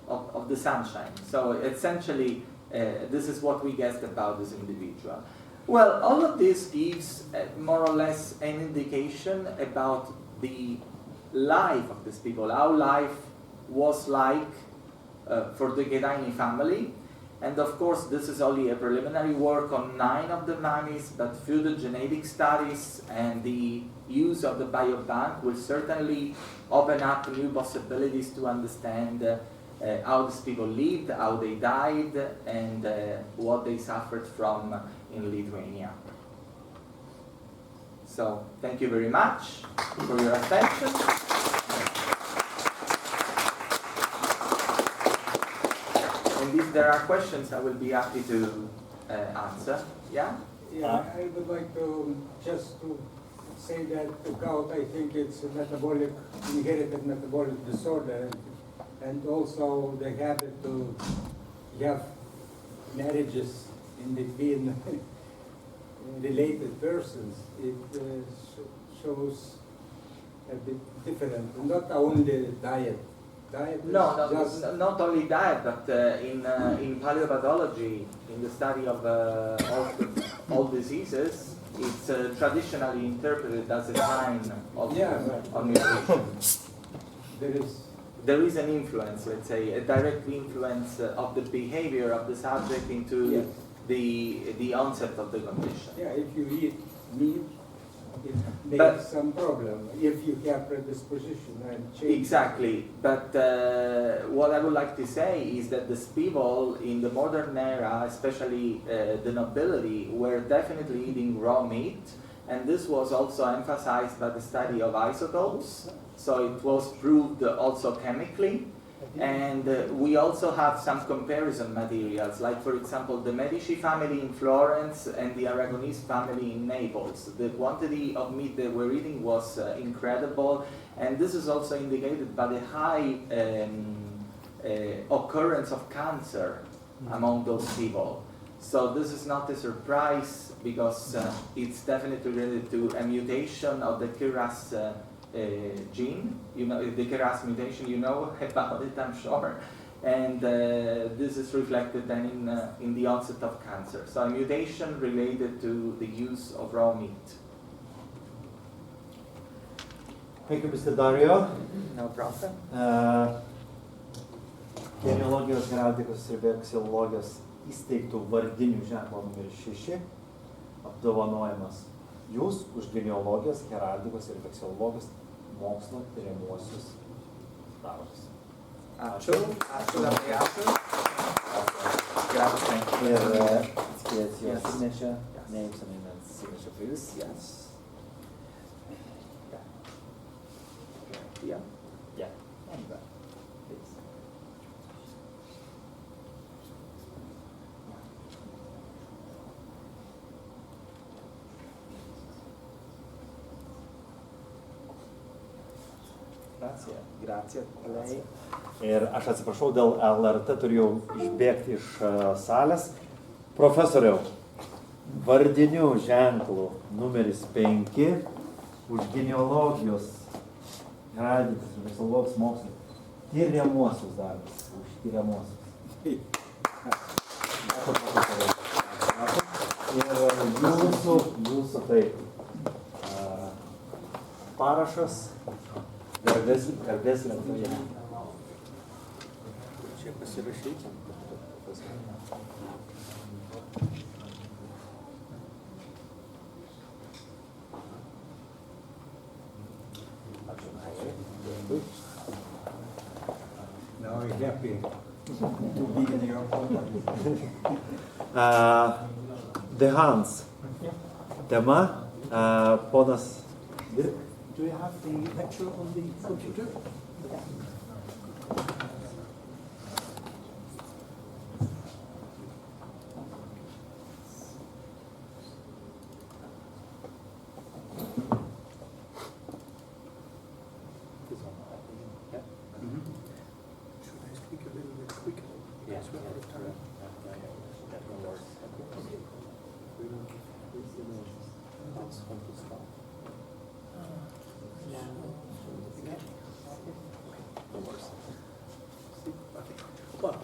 of the sunshine. So essentially, this is what we guessed about this individual. Well, all of this gives more or less an indication about the life of these people, how life was like for the Ghedini family. And of course, this is only a preliminary work on 9 of the mummies, but further genetic studies and the use of the biobank will certainly open up new possibilities to understand how these people lived, how they died, and what they suffered from in Lithuania. So, thank you very much for your attention. And if there are questions, I will be happy to answer. Yeah?
Yeah, I would like to just to say that the gout, I think it's a metabolic, inherited metabolic disorder, and also the habit to have marriages in between related persons. It shows a bit different, not only diet.
Not only diet, but in paleopathology, in the study of all diseases, it's traditionally interpreted as a sign of nutrition. There is an influence, let's say, a direct influence of the behavior of the subject into the onset of the condition.
Yeah, if you eat meat, it makes some problem if you have predisposition and change.
Exactly, but what I would like to say is that the people in the modern era, especially the nobility, were definitely eating raw meat, and this was also emphasized by the study of isotopes, so it was proved also chemically. And we also have some comparison materials, like for example the Medici family in Florence and the Aragonese family in Naples. The quantity of meat they were eating was incredible, and this is also indicated by the high occurrence of cancer among those people. So this is not a surprise, because it's definitely related to a mutation of the KRAS gene, you know, the KRAS mutation, you know about it, I'm sure, and this is reflected then in the onset of cancer. So a mutation related to the use of raw meat.
Thank you, Mr. Dario.
No problem.
Genealogijos, heraldikos ir veksilologijos įsteigtų vardinių ženklo numeris 6 apdovanojimas. Jūs už genealogijos, heraldikos ir veksilologijos mokslo tyriamuosius darbus.
Ačiū. Ačiū labai, ačiū. Grazie.
Ir atskirti your signature, names and emails, signature please.
Yes. Yeah.
Yeah. And that, please.
Grazie a lei.
Ir aš atsiprašau, dėl LRT turėjau išbėgti iš salės. Profesoriau,
vardiniu ženklu numeris 5 už genealogijos heraldikos ir visologijos mokslų tyriamuosius darbus. Už tyriamuosius. Ir jūsų taip parašas garbės lentoje.
Čia pasirašyti. Now I'm happy to be in your company.
The Hands. Tema, ponas.
Do you have the lecture on the computer? Should I speak a little bit quicker? Yes, we're out of time. Well,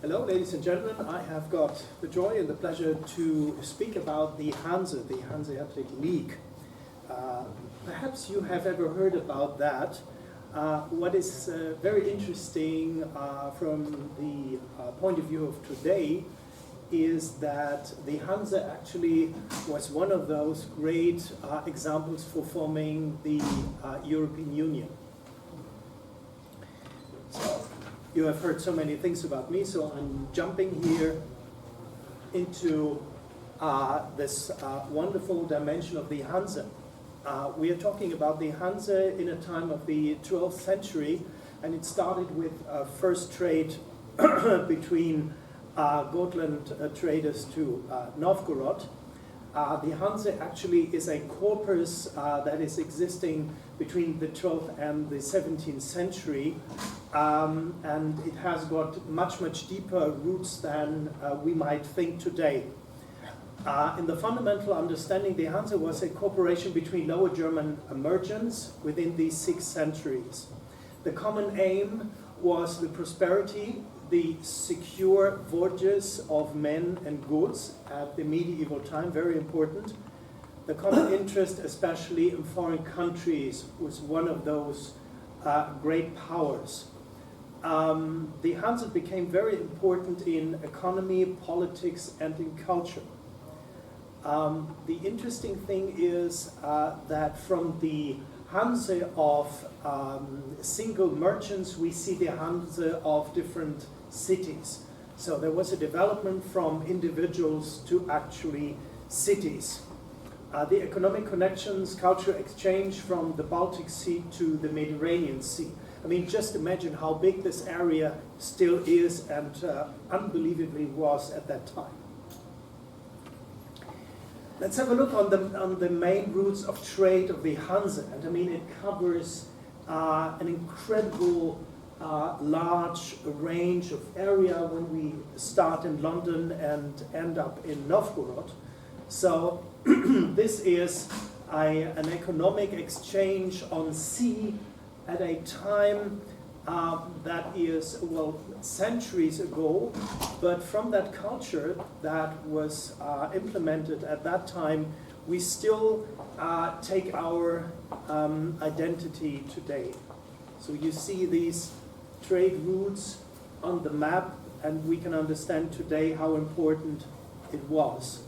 hello, ladies and gentlemen. I have got the joy and the pleasure to speak about the Hanseatic League. Perhaps you have ever heard about that. What is very interesting from the point of view of today is that the Hanse actually was one of those great examples for forming the European Union. So, you have heard so many things about me, so I'm jumping here into this wonderful dimension of the Hanse. We are talking about the Hanse in a time of the 12th century, and it started with first trade between Gotland traders to Novgorod. The Hanse actually is a corpus that is existing between the 12th and the 17th century, and it has got much, much deeper roots than we might think today. In the fundamental understanding, the Hanse was a cooperation between Lower German merchants within these 6 centuries. The common aim was the prosperity, the secure voyages of men and goods at the medieval time, very important. The common interest, especially in foreign countries, was one of those great powers. The Hanse became very important in economy, politics, and in culture. The interesting thing is that from the Hanse of single merchants, we see the Hanse of different cities. So there was a development from individuals to actually cities. The economic connections, cultural exchange from the Baltic Sea to the Mediterranean Sea. I mean, just imagine how big this area still is and unbelievably was at that time. Let's have a look on the main routes of trade of the Hanse. And I mean, it covers an incredible large range of area when we start in London and end up in Novgorod. So this is an economic exchange on sea at a time that is, well, centuries ago, but from that culture that was implemented at that time, we still take our identity today. So you see these trade routes on the map, and we can understand today how important it was.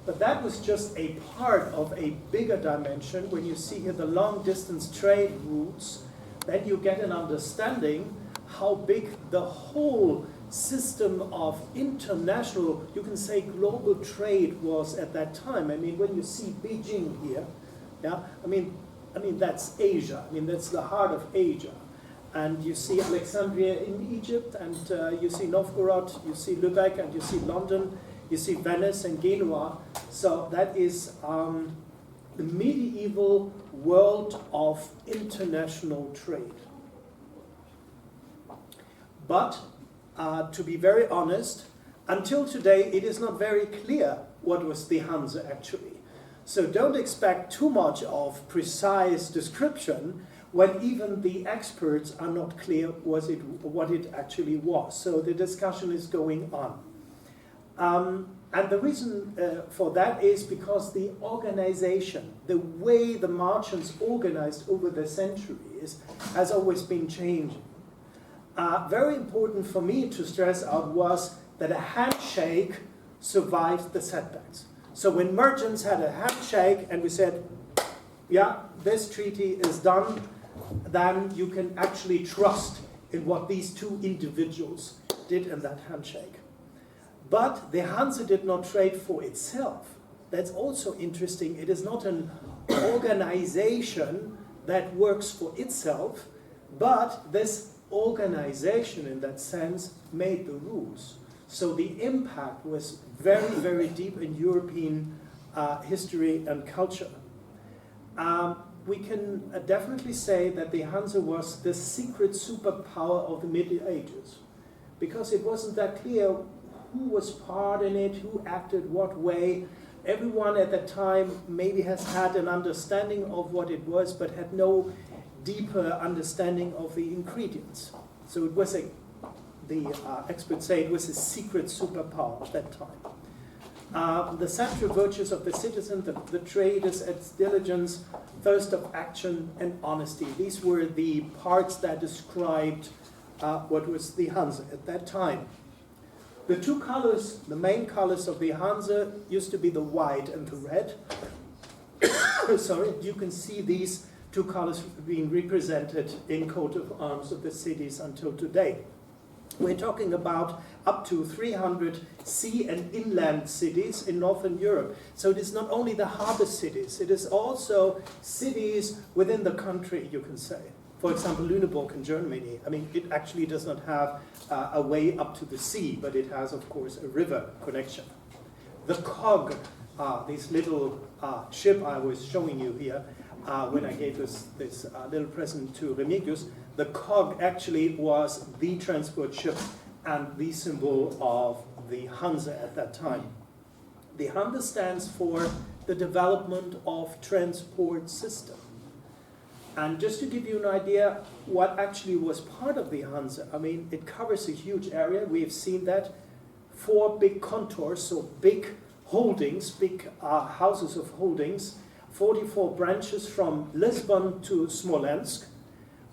But that was just a part of a bigger dimension. When you see here the long-distance trade routes, then you get an understanding how big the whole system of international, you can say global trade was at that time. I mean, when you see Beijing here, yeah, I mean that's Asia. I mean, that's the heart of Asia. And you see Alexandria in Egypt, and you see Novgorod, you see Lübeck, and you see London, you see Venice and Genoa. So that is the medieval world of international trade. But to be very honest, until today, it is not very clear what was the Hanse actually. So don't expect too much of precise description when even the experts are not clear what it actually was. So the discussion is going on. And the reason for that is because the organization, the way the merchants organized over the centuries has always been changing. Very important for me to stress out was that a handshake survived the setbacks. So when merchants had a handshake and we said, yeah, this treaty is done, then you can actually trust in what these two individuals did in that handshake. But the Hanse did not trade for itself. That's also interesting. It is not an organization that works for itself, but this organization in that sense made the rules. So the impact was very, very deep in European history and culture. We can definitely say that the Hanse was the secret superpower of the Middle Ages, because it wasn't that clear who was part in it, who acted what way. Everyone at that time maybe has had an understanding of what it was, but had no deeper understanding of the ingredients. So it was the experts say it was a secret superpower at that time. The central virtues of the citizen, the traders, its diligence, thirst of action, and honesty. These were the parts that described what was the Hanse at that time. The two colors, the main colors of the Hanse, used to be the white and the red. Sorry, you can see these two colors being represented in coat of arms of the cities until today. We're talking about up to 300 sea and inland cities in Northern Europe. So it is not only the harbor cities, it is also cities within the country, you can say. For example, Lüneburg in Germany. I mean, it actually does not have a way up to the sea, but it has, of course, a river connection. The cog, this little ship I was showing you here, when I gave this little present to Remigius, the cog actually was the transport ship and the symbol of the Hanse at that time. The Hanse stands for the development of transport system. And just to give you an idea what actually was part of the Hanse, I mean, it covers a huge area. We have seen that. 4 big contours, so big holdings, big houses of holdings, 44 branches from Lisbon to Smolensk,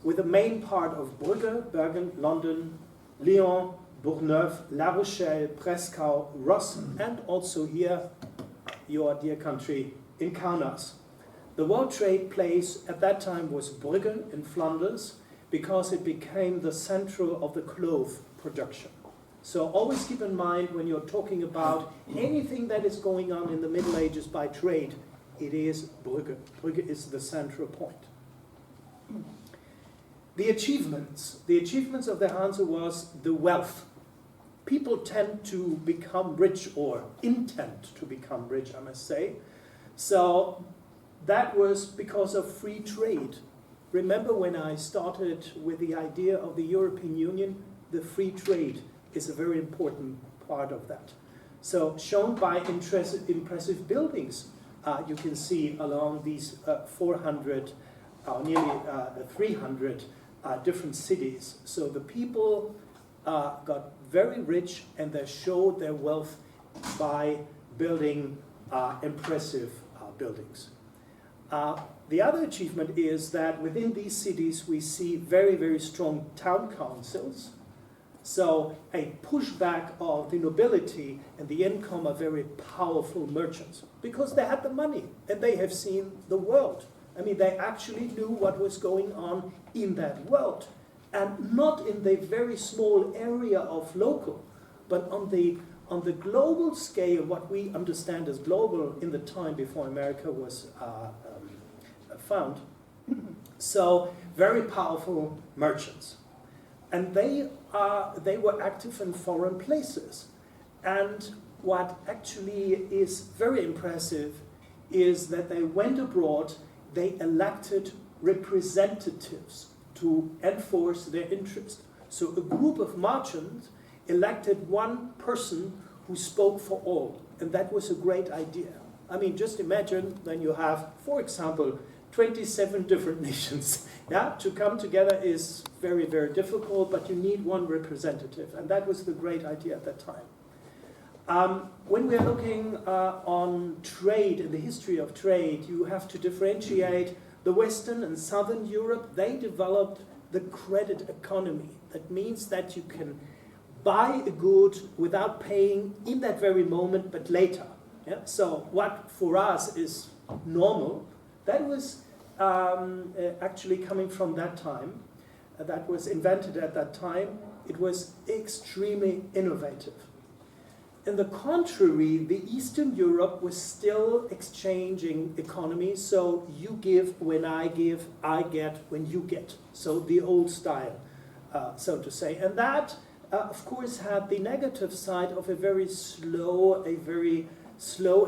with the main part of Brugge, Bergen, London, Lyon, Bourgneuf, La Rochelle, Breslau, Ross, and also here, your dear country, in Kaunas. The world trade place at that time was Brugge in Flanders, because it became the central of the cloth production. So always keep in mind when you're talking about anything that is going on in the Middle Ages by trade, it is Brugge. Brugge is the central point. The achievements of the Hanse was the wealth. People tend to become rich, or intend to become rich, I must say. So that was because of free trade. Remember when I started with the idea of the European Union, the free trade is a very important part of that. So shown by impressive buildings, you can see along these 400, nearly 300 different cities. So the people got very rich, and they showed their wealth by building impressive buildings. The other achievement is that within these cities we see very, very strong town councils. So a pushback of the nobility and the income of very powerful merchants, because they had the money and they have seen the world. I mean, they actually knew what was going on in that world, and not in the very small area of local, but on the global scale, what we understand as global in the time before America was found. So very powerful merchants. And they were active in foreign places. And what actually is very impressive is that they went abroad, they elected representatives to enforce their interest. So a group of merchants elected one person who spoke for all, and that was a great idea. I mean, just imagine when you have, for example, 27 different nations. Yeah, to come together is very, very difficult, but you need one representative, and that was the great idea at that time. When we are looking on trade, in the history of trade, you have to differentiate the Western and Southern Europe. They developed the credit economy. That means that you can buy a good without paying in that very moment, but later. Yeah? So what for us is normal, that was actually coming from that time. That was invented at that time. It was extremely innovative. In the contrary, the Eastern Europe was still exchanging economy, so you give when I give, I get when you get. So the old style, so to say. And that, of course, had the negative side of a very slow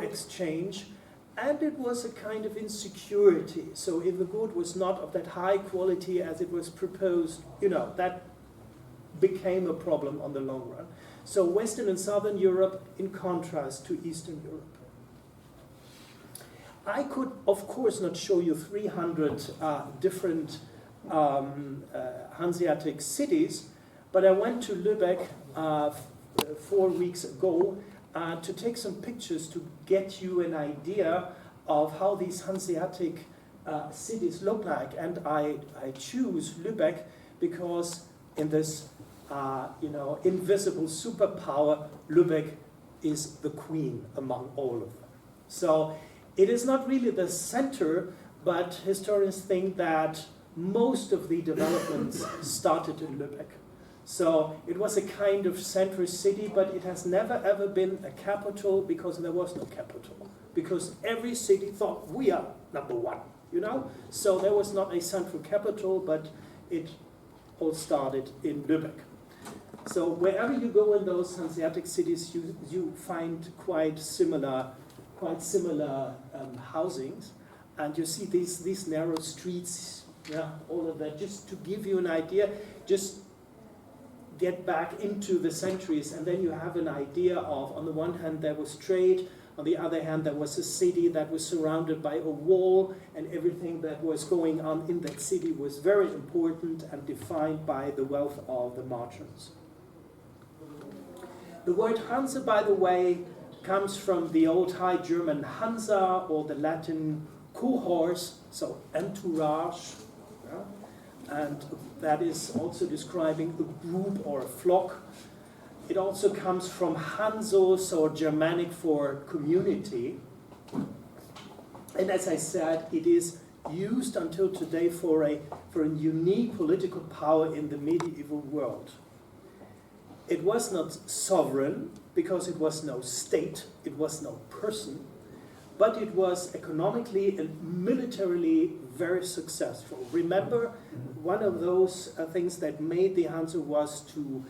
exchange, and it was a kind of insecurity. So if the good was not of that high quality as it was proposed, you know, that became a problem on the long run. So Western and Southern Europe in contrast to Eastern Europe. I could, of course, not show you 300 different Hanseatic cities, but I went to Lübeck 4 weeks ago to take some pictures to get you an idea of how these Hanseatic cities look like. And I choose Lübeck because in this invisible superpower, Lübeck is the queen among all of them. So it is not really the center, but historians think that most of the developments started in Lübeck. So it was a kind of central city, but it has never ever been a capital because there was no capital. Because every city thought, we are number one, you know? So there was not a central capital, but it all started in Lübeck. So wherever you go in those Hanseatic cities, you find quite similar housings, and you see these narrow streets, yeah, all of that. Just to give you an idea, just get back into the centuries, and then you have an idea of, on the one hand, there was trade. On the other hand, there was a city that was surrounded by a wall, and everything that was going on in that city was very important and defined by the wealth of the merchants. The word Hanse, by the way, comes from the old High German Hansa or the Latin cohors, so entourage, yeah? And that is also describing a group or a flock. It also comes from Hanso, so Germanic for community. And as I said, it is used until today for a unique political power in the medieval world. It was not sovereign because it was no state, it was no person, but it was economically and militarily very successful. Remember, one of those things that made the Hanse was to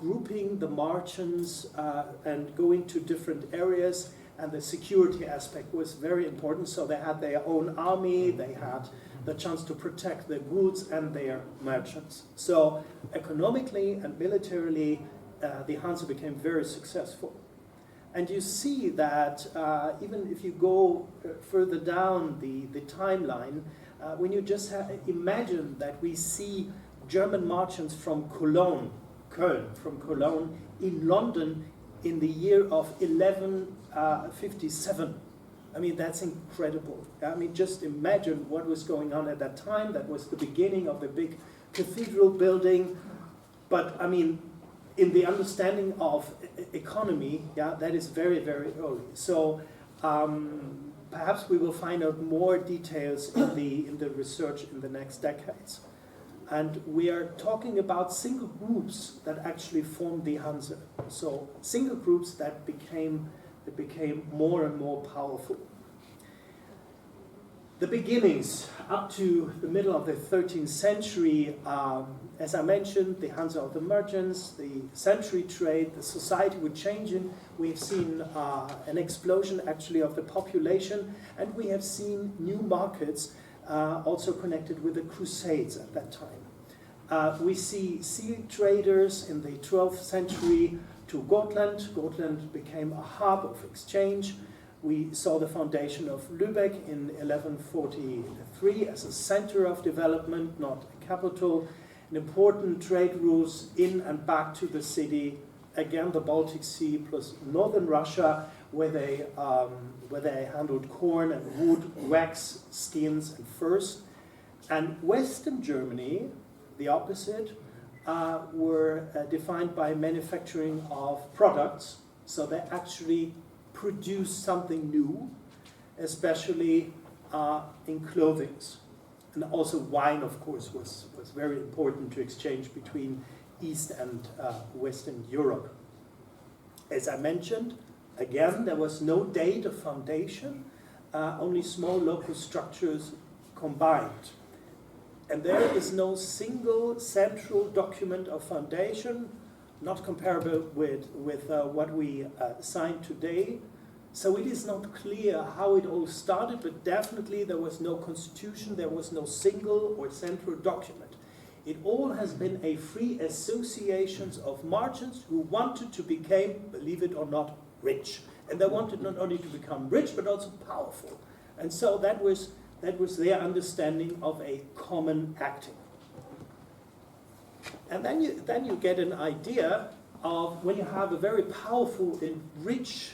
grouping the merchants and going to different areas, and the security aspect was very important. So they had their own army, they had the chance to protect their goods and their merchants. So economically and militarily, the Hanse became very successful. And you see that even if you go further down the timeline, when you just imagine that we see German merchants from Köln, in London in the year of 1157. I mean, that's incredible. I mean, just imagine what was going on at that time. That was the beginning of the big cathedral building. But, I mean, in the understanding of economy, yeah, that is very, very early. So perhaps we will find out more details in the research in the next decades. And we are talking about single groups that actually formed the Hanse. So single groups that became more and more powerful. The beginnings up to the middle of the 13th century, as I mentioned, the Hanse of the merchants, the century trade, the society would change in. We've seen an explosion actually of the population, and we have seen new markets also connected with the Crusades at that time. We see sea traders in the 12th century to Gotland. Gotland became a hub of exchange. We saw the foundation of Lübeck in 1143 as a center of development, not a capital. And important trade routes in and back to the city. Again, the Baltic Sea plus northern Russia, where they handled corn and wood, wax, skins, and furs. And Western Germany, the opposite, were defined by manufacturing of products. So they actually produced something new, especially in clothing. And also wine, of course, was very important to exchange between East and Western Europe. As I mentioned, again, there was no date of foundation, only small local structures combined. And there is no single central document of foundation, not comparable with what we signed today. So it is not clear how it all started, but definitely there was no constitution, there was no single or central document. It all has been a free associations of merchants who wanted to become, believe it or not, rich. And they wanted not only to become rich, but also powerful. And so that was their understanding of a common acting. And then you get an idea of when you have a very powerful and rich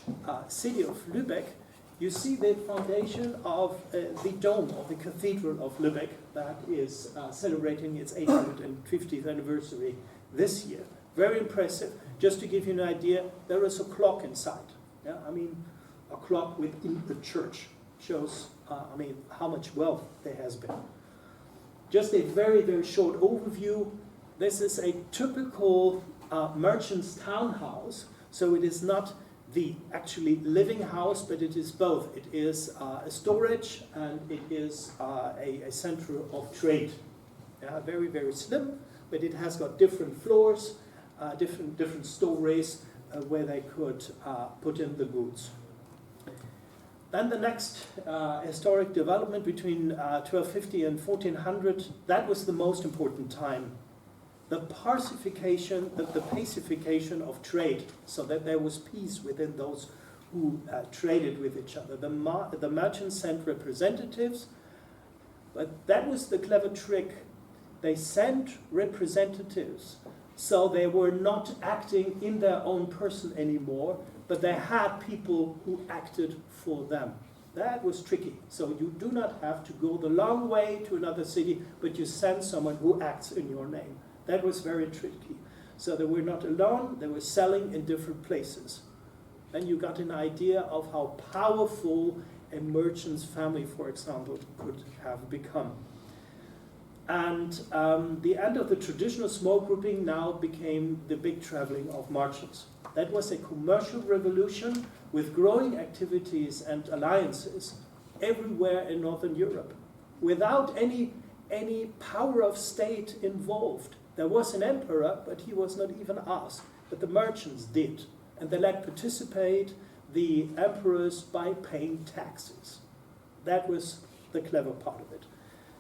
city of Lübeck, you see the foundation of the dome of the Cathedral of Lübeck that is celebrating its 850th anniversary this year. Very impressive. Just to give you an idea, there is a clock inside. Yeah? I mean, a clock within the church shows how much wealth there has been. Just a very, very short overview. This is a typical merchant's townhouse, so it is not the actually living house, but it is both. It is a storage and it is a center of trade. Yeah, very, very slim, but it has got different floors, different stories where they could put in the goods. Then the next historic development between 1250 and 1400, that was the most important time. The pacification of trade, so that there was peace within those who traded with each other. The merchants sent representatives, but that was the clever trick. They sent representatives, so they were not acting in their own person anymore, but they had people who acted for them. That was tricky. So you do not have to go the long way to another city, but you send someone who acts in your name. That was very tricky. So they were not alone, they were selling in different places. And you got an idea of how powerful a merchant's family, for example, could have become. And the end of the traditional small grouping now became the big traveling of merchants. That was a commercial revolution with growing activities and alliances everywhere in Northern Europe, without any power of state involved. There was an emperor, but he was not even asked. But the merchants did. And they let participate the emperors by paying taxes. That was the clever part of it.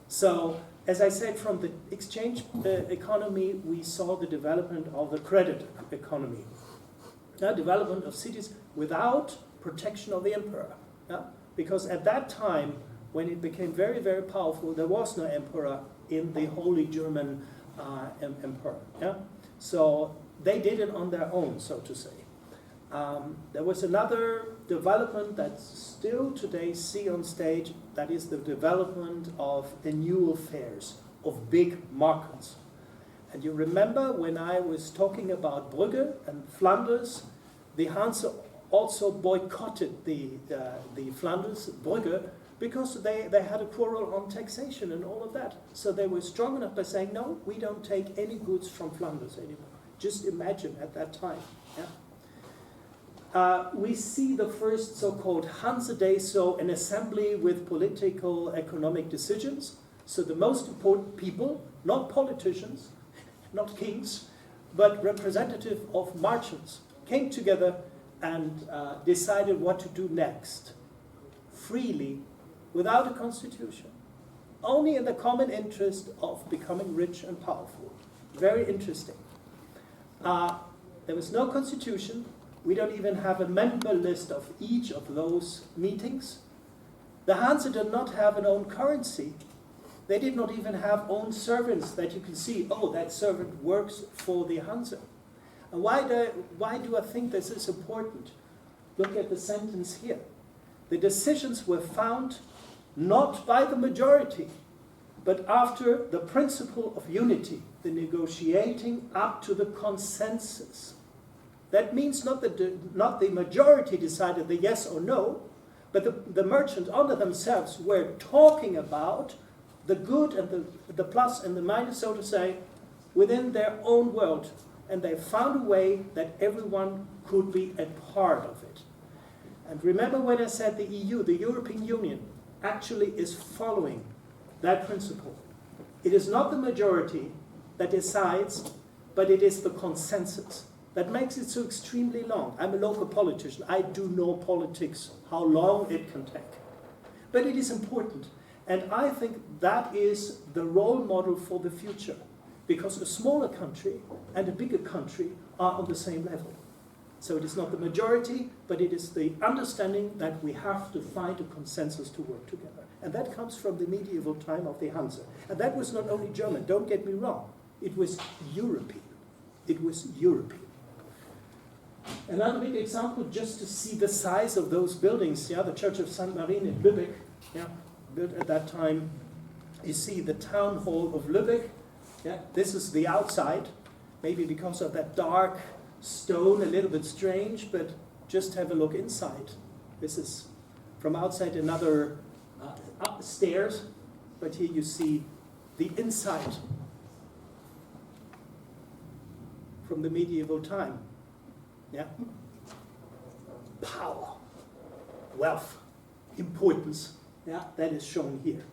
So, as I said, from the exchange economy, we saw the development of the credit economy. The development of cities without protection of the emperor. Yeah? Because at that time, when it became very, very powerful, there was no emperor in the Holy German Empire. Yeah? So they did it on their own, so to say. There was another development that still today see on stage, that is the development of annual fairs, of big markets. And you remember when I was talking about Brugge and Flanders, the Hanse also boycotted the Flanders, Brugge, because they had a quarrel on taxation and all of that. So they were strong enough by saying, no, we don't take any goods from Flanders anymore. Just imagine at that time. Yeah? We see the first so-called Hanse Day, so an assembly with political, economic decisions. So the most important people, not politicians, not kings, but representative of merchants, came together and decided what to do next, freely, without a constitution, only in the common interest of becoming rich and powerful. very interesting. There was no constitution. We don't even have a member list of each of those meetings. The Hanse did not have an own currency. They did not even have own servants that you can see, oh, that servant works for the Hanse. And why do I think this is important? Look at the sentence here. The decisions were found not by the majority, but after the principle of unity, the negotiating up to the consensus. That means not the majority decided the yes or no, but the merchants under themselves were talking about the good and the plus and the minus, so to say, within their own world. And they found a way that everyone could be a part of it. And remember when I said the EU, the European Union, actually is following that principle. It is not the majority that decides, but it is the consensus. That makes it so extremely long. I'm a local politician. I do know politics, how long it can take. But it is important. And I think that is the role model for the future. Because a smaller country and a bigger country are on the same level. So it is not the majority, but it is the understanding that we have to find a consensus to work together. And that comes from the medieval time of the Hanse. And that was not only German, don't get me wrong. It was European. It was European. Another big example, just to see the size of those buildings, the Church of St. Marien in Lübeck, built at that time. You see the town hall of Lübeck. This is the outside, maybe because of that dark stone, a little bit strange, but just have a look inside. This is from outside another upstairs, but here you see the inside from the medieval time. Power, wealth, importance, that is shown here.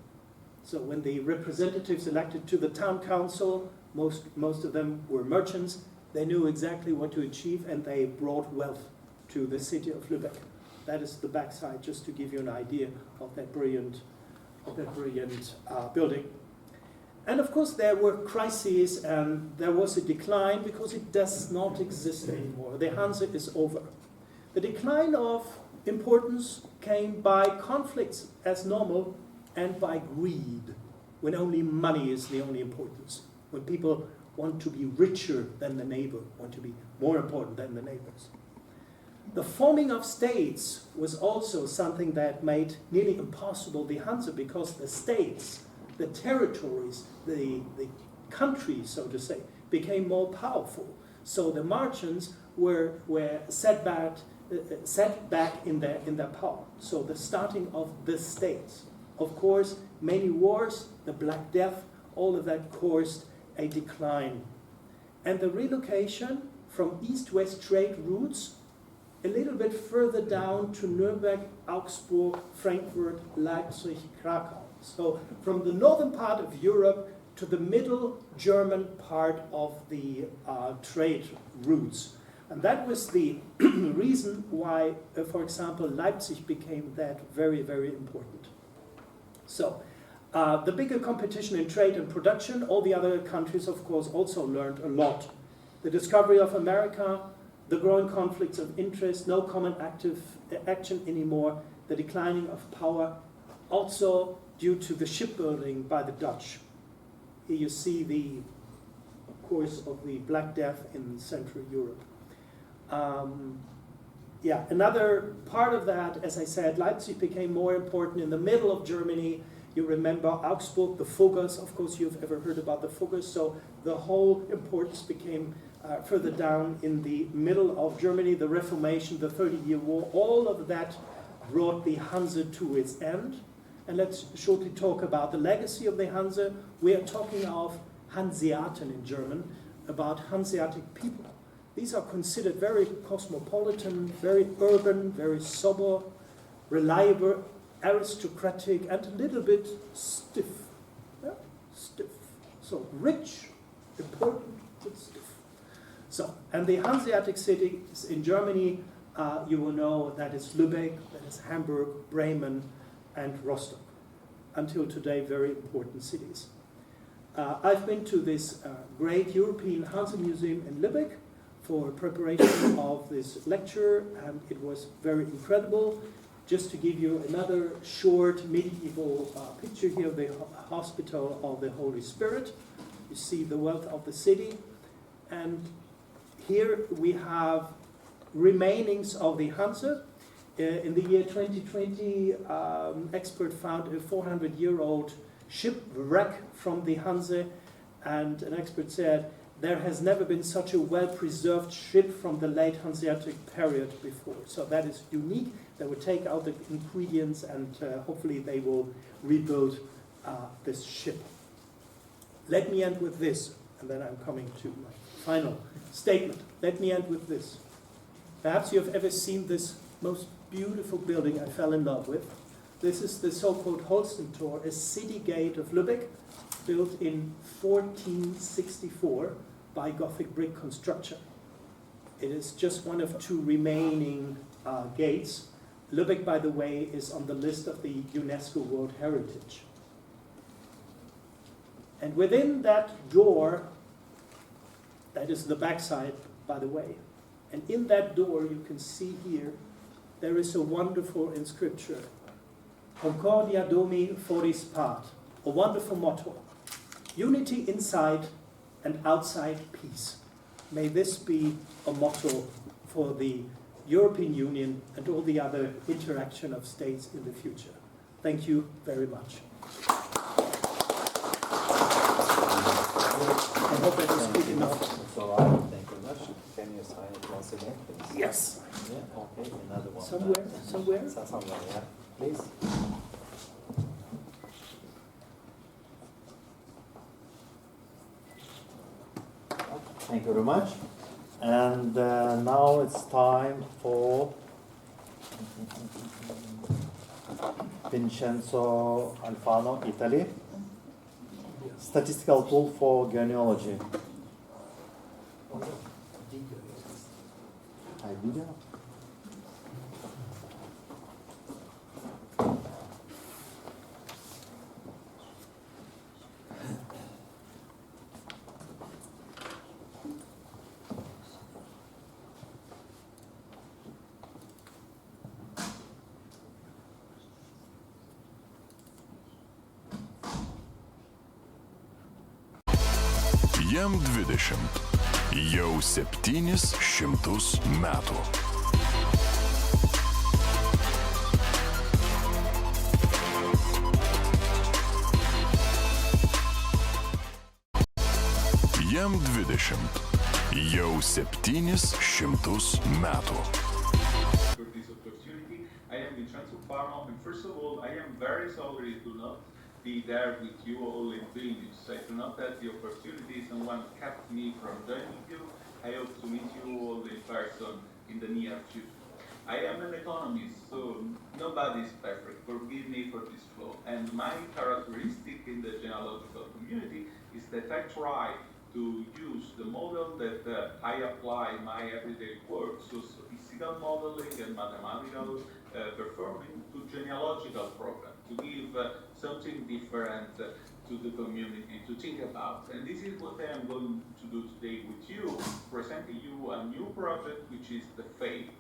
So when the representatives elected to the town council, most of them were merchants, they knew exactly what to achieve and they brought wealth to the city of Lübeck. That is the backside, just to give you an idea of that brilliant building. And of course there were crises and there was a decline because it does not exist anymore. The Hanse is over. The decline of importance came by conflicts as normal and by greed, when only money is the only importance. When people want to be richer than the neighbor, want to be more important than the neighbors. The forming of states was also something that made nearly impossible the Hanse, because the states, the territories, the countries, so to say, became more powerful. So the merchants were set back in their power. So the starting of the states. Of course, many wars, the Black Death, all of that caused a decline. And the relocation from east-west trade routes a little bit further down to Nuremberg, Augsburg, Frankfurt, Leipzig, Krakow. So from the northern part of Europe to the middle German part of the trade routes. And that was the reason why, for example, Leipzig became that very, very important. So the bigger competition in trade and production, all the other countries, of course, also learned a lot. The discovery of America, the growing conflicts of interest, no common active action anymore, the declining of power, also due to the shipbuilding by the Dutch. Here you see the course of the Black Death in Central Europe. Another part of that, as I said, Leipzig became more important in the middle of Germany. You remember Augsburg, the Fuggers, of course you've ever heard about the Fuggers, so the whole importance became further down in the middle of Germany, the Reformation, the 30-Year War, all of that brought the Hanse to its end. And let's shortly talk about the legacy of the Hanse. We are talking of Hanseaten in German, about Hanseatic people. These are considered very cosmopolitan, very urban, very sober, reliable, aristocratic, and a little bit stiff. Stiff. So rich, important, but stiff. So, and the Hanseatic cities in Germany, you will know that is Lübeck, that is Hamburg, Bremen, and Rostock. Until today, very important cities. I've been to this great European Hanse Museum in Lübeck for preparation of this lecture, and it was very incredible. Just to give you another short medieval picture here of the Hospital of the Holy Spirit. You see the wealth of the city, and here we have remainings of the Hanse. In the year 2020, expert found a 400-year-old shipwreck from the Hanse, and an expert said, there has never been such a well-preserved ship from the late Hanseatic period before. So that is unique. They will take out the ingredients, and hopefully they will rebuild this ship. Let me end with this, and then I'm coming to my final statement. Let me end with this. Perhaps you have ever seen this most beautiful building I fell in love with. This is the so-called Holstentor, a city gate of Lübeck, built in 1464 by Gothic brick construction. It is just one of two remaining gates. Lübeck, by the way, is on the list of the UNESCO World Heritage. And within that door, that is the backside, by the way, and in that door you can see here, there is a wonderful inscription, Concordia Domi Foris Part, a wonderful motto, unity inside and outside peace. May this be a motto for the European Union and all the other interaction of states in the future. Thank you very much. I hope that is good enough.
It's all right. Thank you very much. Can you sign it once again, please?
Yes.
Yeah, okay. Another one.
Somewhere?
Somewhere, yeah. Please. Thank you very much. And now it's time for Vincenzo Alfano, Italy. Statistical tool for genealogy. Video?
Jam 20. Jau 700 metų. Jam 20. Jau 700 metų.
For this opportunity, I am Vincenzo Alfano, and first of all, I am very sorry to not be there with you all in Vilnius. I do not have the opportunity, someone kept me from joining you. I hope to meet you all in person in the near future. I am an economist, so nobody is perfect. Forgive me for this flaw. And my characteristic in the genealogical community is that I try to use the model that I apply in my everyday work, so statistical modeling and mathematical performing to genealogical programs, to give something different to the community to think about. And this is what I am going to do today with you, presenting you a new project, which is the faith.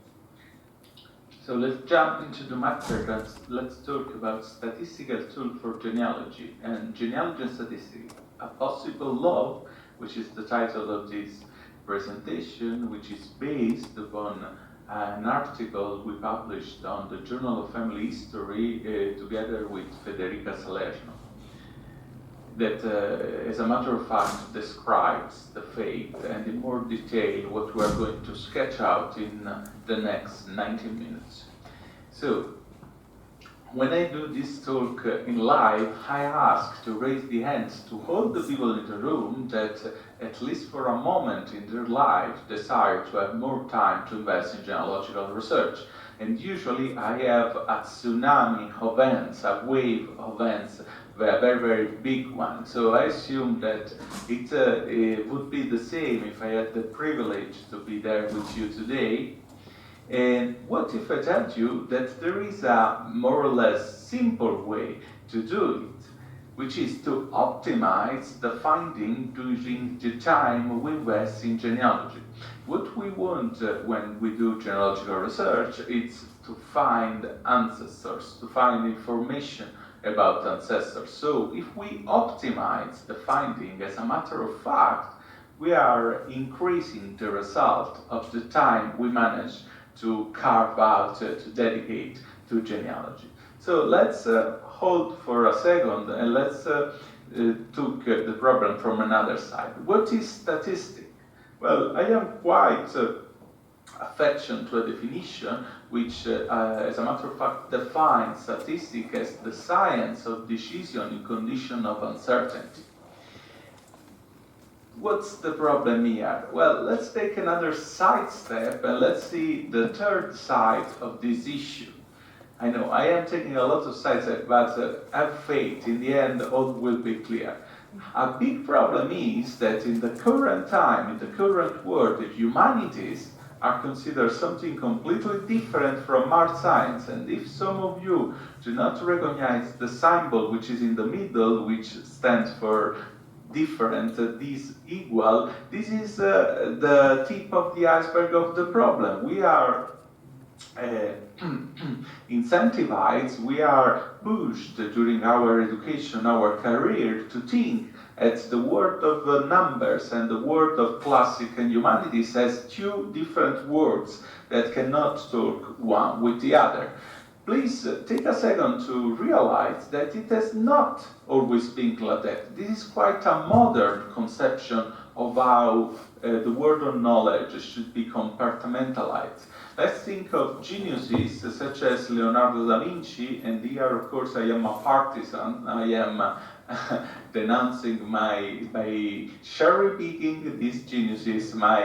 So let's jump into the matter. Let's talk about statistical tool for genealogy and genealogy and statistics. A possible law, which is the title of this presentation, which is based upon an article we published on the Journal of Family History together with Federica Salerno, that as a matter of fact describes the faith and in more detail what we are going to sketch out in the next 90 minutes. So, when I do this talk in live, I ask to raise the hands to all the people in the room that, at least for a moment in their life, desire to have more time to invest in genealogical research. And usually I have a tsunami of events, a wave of events, a very, very big one. So I assume that it would be the same if I had the privilege to be there with you today. And what if I tell you that there is a more or less simple way to do it? which is to optimize the finding during the time we invest in genealogy. What we want when we do genealogical research is to find ancestors, to find information about ancestors. So if we optimize the finding, as a matter of fact, we are increasing the result of the time we manage to carve out, to dedicate to genealogy. So let's hold for a second and let's took the problem from another side. What is statistic? Well, I am quite affection to a definition which, as a matter of fact, defines statistic as the science of decision in condition of uncertainty. What's the problem here? Well, let's take another side step and let's see the third side of this issue. I know I am taking a lot of side steps, but have faith, in the end all will be clear. A big problem is that in the current time, in the current world, the humanities are considered something completely different from art science. And if some of you do not recognize the symbol which is in the middle, which stands for different, this equal, this is the tip of the iceberg of the problem. We are incentivized, we are pushed during our education, our career, to think at the world of numbers and the world of classic and humanities as two different words that cannot talk one with the other. Please take a second to realize that it has not always been like that. This is quite a modern conception of how the world of knowledge should be compartmentalized. Let's think of geniuses such as Leonardo da Vinci, and here, of course, I am a partisan. I am denouncing by cherry-picking these geniuses, my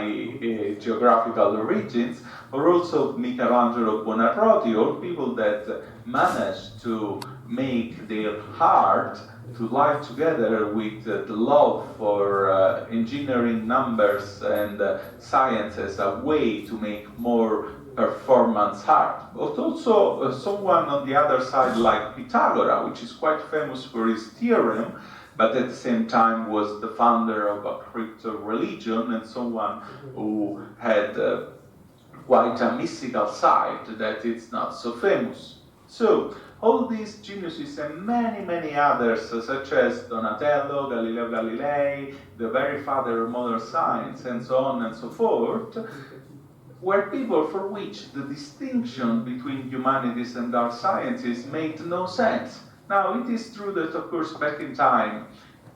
geographical origins, or also Michelangelo Buonarroti, or people that managed to make their heart to live together with the love for engineering, numbers, and science as a way to make more performance art. But also someone on the other side like Pythagoras, which is quite famous for his theorem, but at the same time was the founder of a crypto religion and someone who had quite a mystical side that it's not so famous. So all these geniuses and many, many others, such as Donatello, Galileo Galilei, the very father of modern science, and so on and so forth, were people for which the distinction between humanities and art sciences made no sense. Now, it is true that, of course, back in time,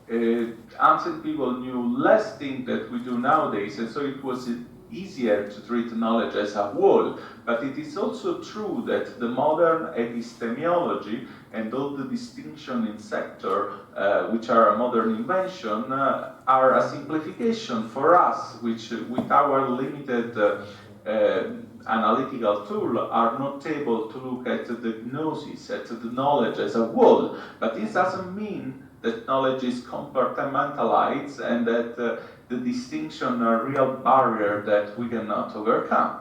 ancient people knew less things that we do nowadays, and so it was easier to treat knowledge as a whole. But it is also true that the modern epistemology and all the distinction in sector, which are a modern invention, are a simplification for us, which with our limited analytical tool are not able to look at the gnosis, at the knowledge as a whole. But this doesn't mean that knowledge is compartmentalized and that the distinction are a real barrier that we cannot overcome.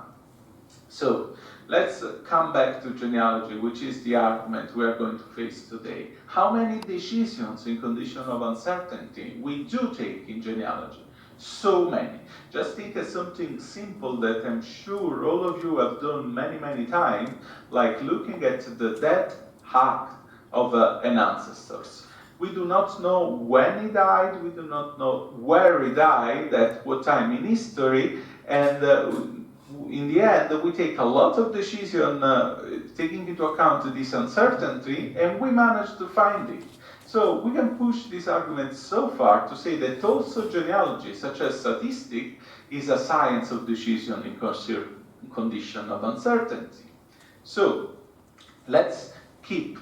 So let's come back to genealogy, which is the argument we are going to face today. How many decisions in condition of uncertainty we do take in genealogy? So many. Just think of something simple that I'm sure all of you have done many, many times, like looking at the death act of an ancestor. We do not know when he died, we do not know where he died, at what time in history, and in the end we take a lot of decisions taking into account this uncertainty, and we manage to find it. So we can push this argument so far to say that also genealogy, such as statistics, is a science of decision in condition of uncertainty. So let's keep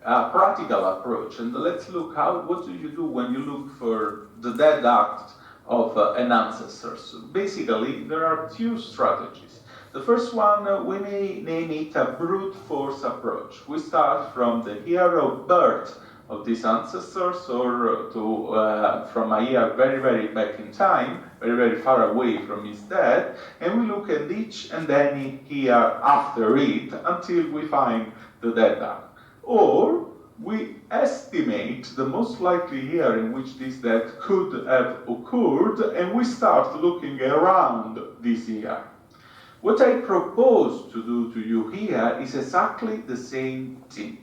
a practical approach and let's look what do you do when you look for the death act of an ancestor. So basically, there are two strategies. The first one, we may name it a brute force approach. We start from the year of birth of these ancestors, or from a year very, very back in time, very, very far away from his death, and we look at each and any year after it until we find the death act. Or we estimate the most likely year in which this death could have occurred, and we start looking around this year. What I propose to do to you here is exactly the same thing,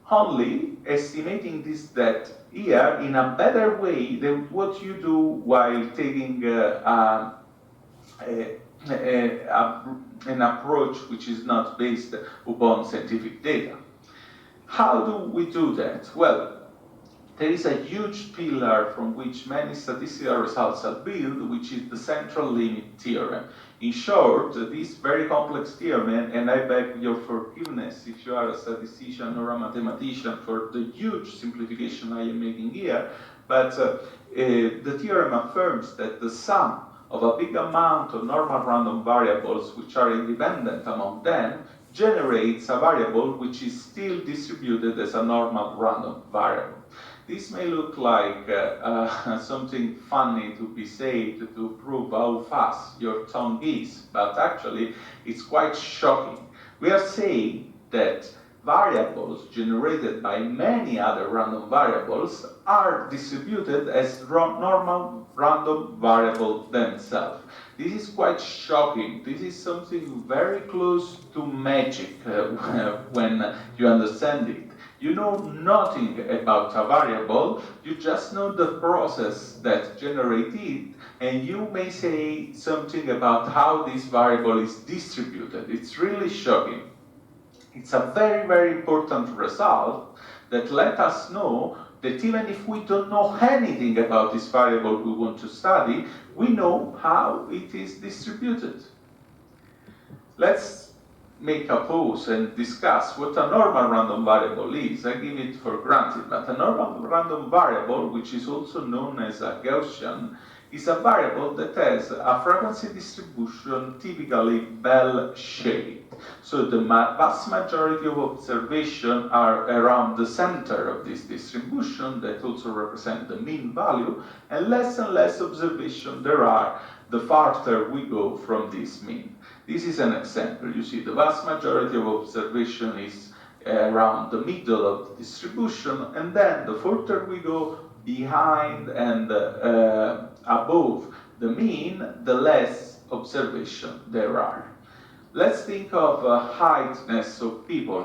only estimating this death year in a better way than what you do while taking an approach which is not based upon scientific data. How do we do that? Well, there is a huge pillar from which many statistical results are built, which is the central limit theorem. In short, this very complex theorem, and I beg your forgiveness if you are a statistician or a mathematician for the huge simplification I am making here, but the theorem affirms that the sum of a big amount of normal random variables which are independent among them generates a variable which is still distributed as a normal random variable. This may look like something funny to be said to prove how fast your tongue is, but actually it's quite shocking. We are saying that variables generated by many other random variables are distributed as normal random variables themselves. This is quite shocking. This is something very close to magic when you understand it. You know nothing about a variable, you just know the process that generates it, and you may say something about how this variable is distributed. It's really shocking. It's a very, very important result that let us know that even if we don't know anything about this variable we want to study, we know how it is distributed. Let's make a pause and discuss what a normal random variable is. I give it for granted, but a normal random variable, which is also known as a Gaussian, is a variable that has a frequency distribution typically bell-shaped. So the vast majority of observations are around the center of this distribution that also represent the mean value, and less observations there are the farther we go from this mean. This is an example. You see, the vast majority of observation is around the middle of the distribution, and then the further we go behind and above the mean, the less observation there are. Let's think of heightness of people.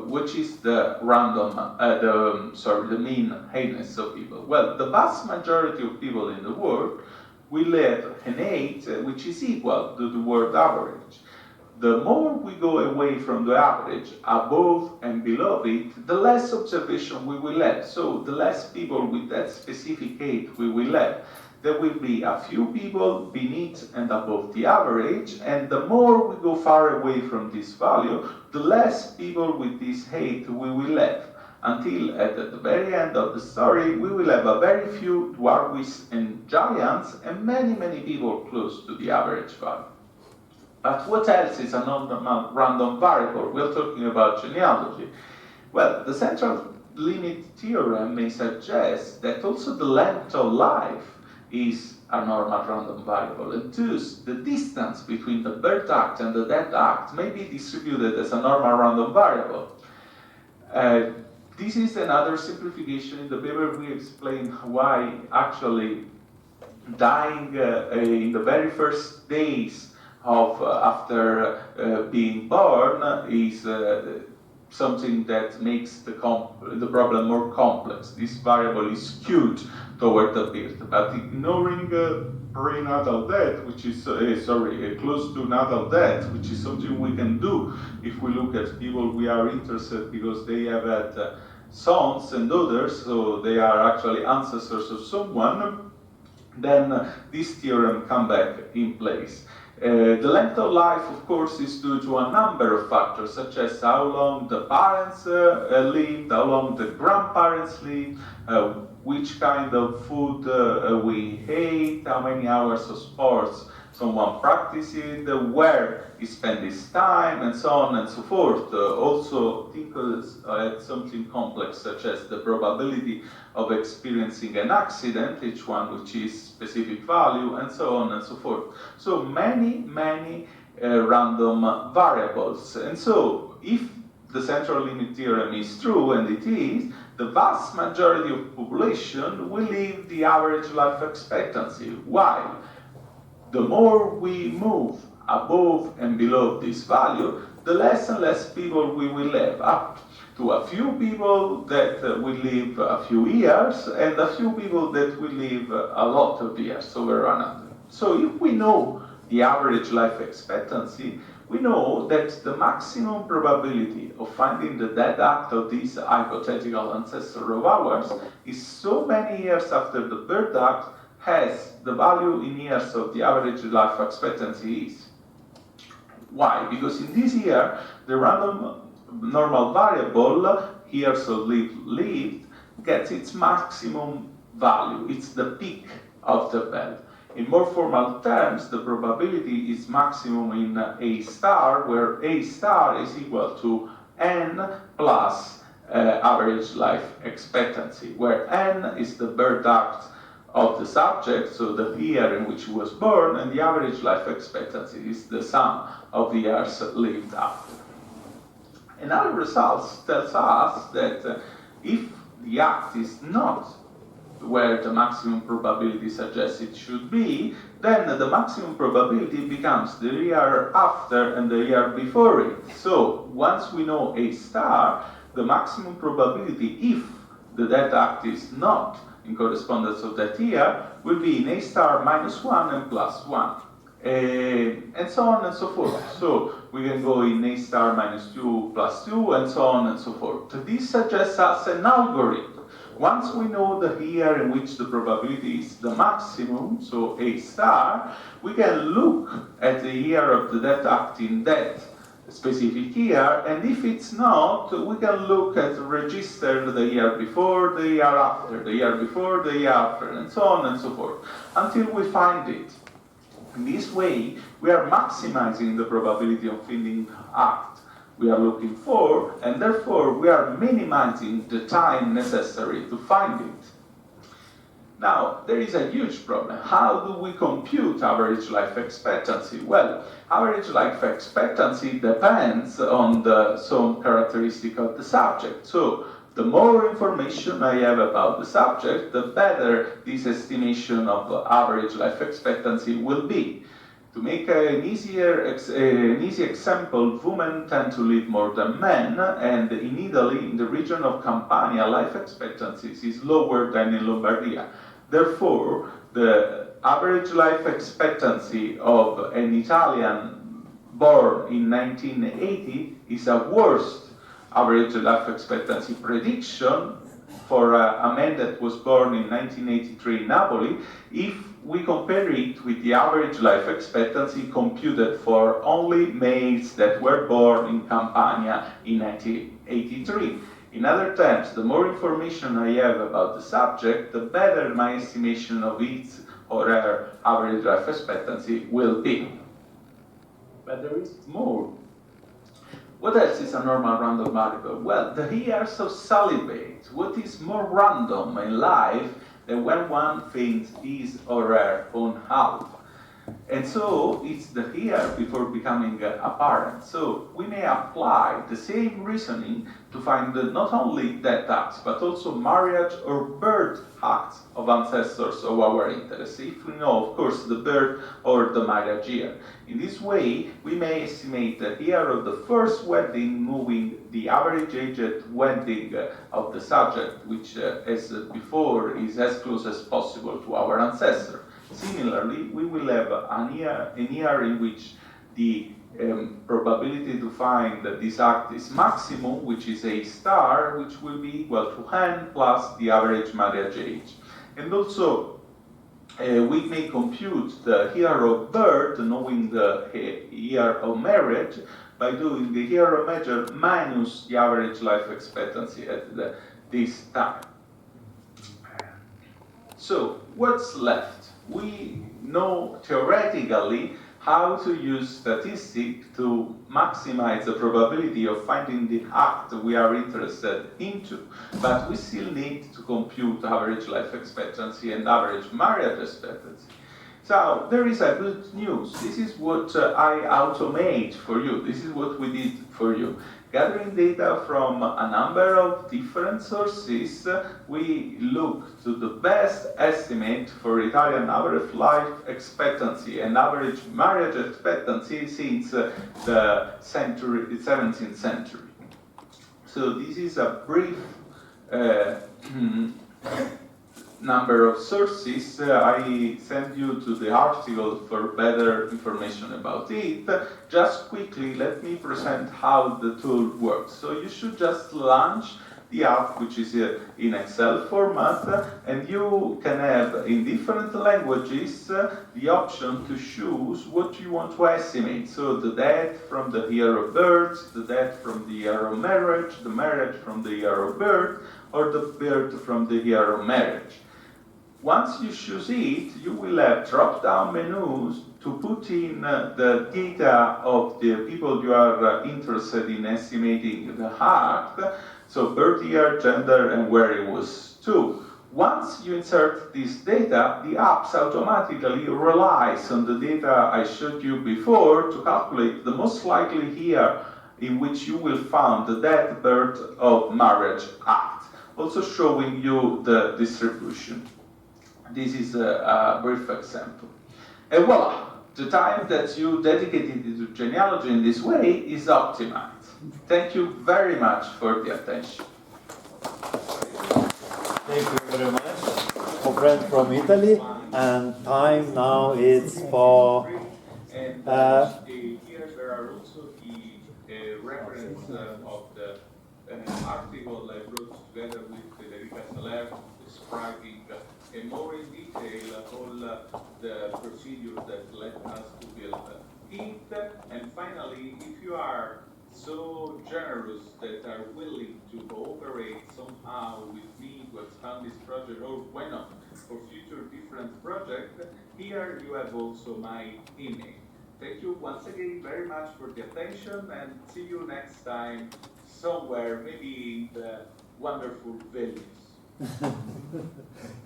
Which is the mean heightness of people? Well, the vast majority of people in the world will have an height which is equal to the world average. The more we go away from the average, above and below it, the less observation we will have. So the less people with that specific height we will have. There will be a few people beneath and above the average, and the more we go far away from this value, the less people with this height we will have. Until at the very end of the story, we will have a very few dwarfs and giants, and many people close to the average value. But what else is a non-random variable? We're talking about genealogy. Well, the central limit theorem may suggest that also the length of life is a normal random variable, and thus the distance between the birth act and the death act may be distributed as a normal random variable. This is another simplification. In the paper we explain why actually dying in the very first days of after being born is something that makes the problem more complex. This variable is skewed toward the birth, but ignoring prenatal death, which is close to natal death, which is something we can do if we look at people we are interested because they have had sons and daughters, so they are actually ancestors of someone, then this theorem comes back in place. The length of life, of course, is due to a number of factors, such as how long the parents lived, how long the grandparents lived, which kind of food we ate, how many hours of sports someone practiced, where he spent his time, and so on and so forth. Also, think at something complex, such as the probability of experiencing an accident, each one which is specific value, and so on and so forth. So many random variables. And so, if the central limit theorem is true, and it is, the vast majority of population will live the average life expectancy, while the more we move above and below this value, the less and less people we will have, up to a few people that will live a few years, and a few people that will live a lot of years, over 100. So if we know the average life expectancy, we know that the maximum probability of finding the dead act of this hypothetical ancestor of ours is so many years after the birth act has the value in years of the average life expectancy is. Why? Because in this year, the random normal variable, years of lived, gets its maximum value. It's the peak of the belt. In more formal terms, the probability is maximum in A star, where A star is equal to n plus average life expectancy, where n is the birth act of the subject, so the year in which he was born, and the average life expectancy is the sum of the years lived after. Another results tells us that if the act is not where the maximum probability suggests it should be, then the maximum probability becomes the year after and the year before it. So once we know A star, the maximum probability, if the death act is not in correspondence of that year, will be in A star minus 1 and plus 1. And so on and so forth. So we can go in A star minus 2 plus 2 and so on and so forth. This suggests us an algorithm. Once we know the year in which the probability is the maximum, so A star, we can look at the year of the death act in that specific year, and if it's not, we can look at register the year before, the year after, the year before, the year after, and so on and so forth, until we find it. In this way, we are maximizing the probability of finding the act we are looking for, and therefore we are minimizing the time necessary to find it. Now, there is a huge problem. How do we compute average life expectancy? Well, average life expectancy depends on some characteristic of the subject. So, the more information I have about the subject, the better this estimation of average life expectancy will be. To make an easy example, women tend to live more than men, and in Italy, in the region of Campania, life expectancy is lower than in Lombardia. Therefore, the average life expectancy of an Italian born in 1980 is a worse average life expectancy prediction for a man that was born in 1983 in Napoli, if we compare it with the average life expectancy computed for only males that were born in Campania in 1983. In other terms, the more information I have about the subject, the better my estimation of its or her average life expectancy will be. But there is more. What else is a normal random variable? Well, the years of celibate. What is more random in life than when one finds his or her own half? And so it's the year before becoming a parent. So we may apply the same reasoning to find not only death acts, but also marriage or birth acts of ancestors of our interest, if we know, of course, the birth or the marriage year. In this way, we may estimate the year of the first wedding, moving the average age at wedding of the subject, which, as before, is as close as possible to our ancestor. Similarly, we will have a year in which the probability to find that this act is maximum, which is A star, which will be equal to n plus the average marriage age. And also, we may compute the year of birth, knowing the year of marriage, by doing the year of marriage minus the average life expectancy at this time. So, what's left? We know theoretically how to use statistics to maximize the probability of finding the act we are interested into, but we still need to compute average life expectancy and average marriage expectancy. So there is a good news. This is what I automate for you. This is what we did for you. Gathering data from a number of different sources, we look to the best estimate for Italian average life expectancy and average marriage expectancy since the 17th century. So this is a brief number of sources. I send you to the article for better information about it. Just quickly, let me present how the tool works. So you should just launch the app, which is in Excel format, and you can have in different languages the option to choose what you want to estimate. So the date from the year of birth, the date from the year of marriage, the marriage from the year of birth, or the birth from the year of marriage. Once you choose it, you will have drop-down menus to put in the data of the people you are interested in estimating the height, so birth year, gender, and where it was to. Once you insert this data, the apps automatically relies on the data I showed you before to calculate the most likely year in which you will find the date birth of marriage act, also showing you the distribution. This is a brief example. And voila, the time that you dedicated to genealogy in this way is optimized. Thank you very much for the attention.
Thank you very much, our friend from Italy. And time now is for.
And here there are also the reference of the article I wrote together with Federica Saler describing more in detail all the procedures that led us to build it. And finally, if you are so generous that are willing to cooperate somehow with me to expand this project, or why not, for future different projects, here you have also my email. Thank you once again very much for the attention, and see you next time somewhere, maybe in the wonderful Vilnius.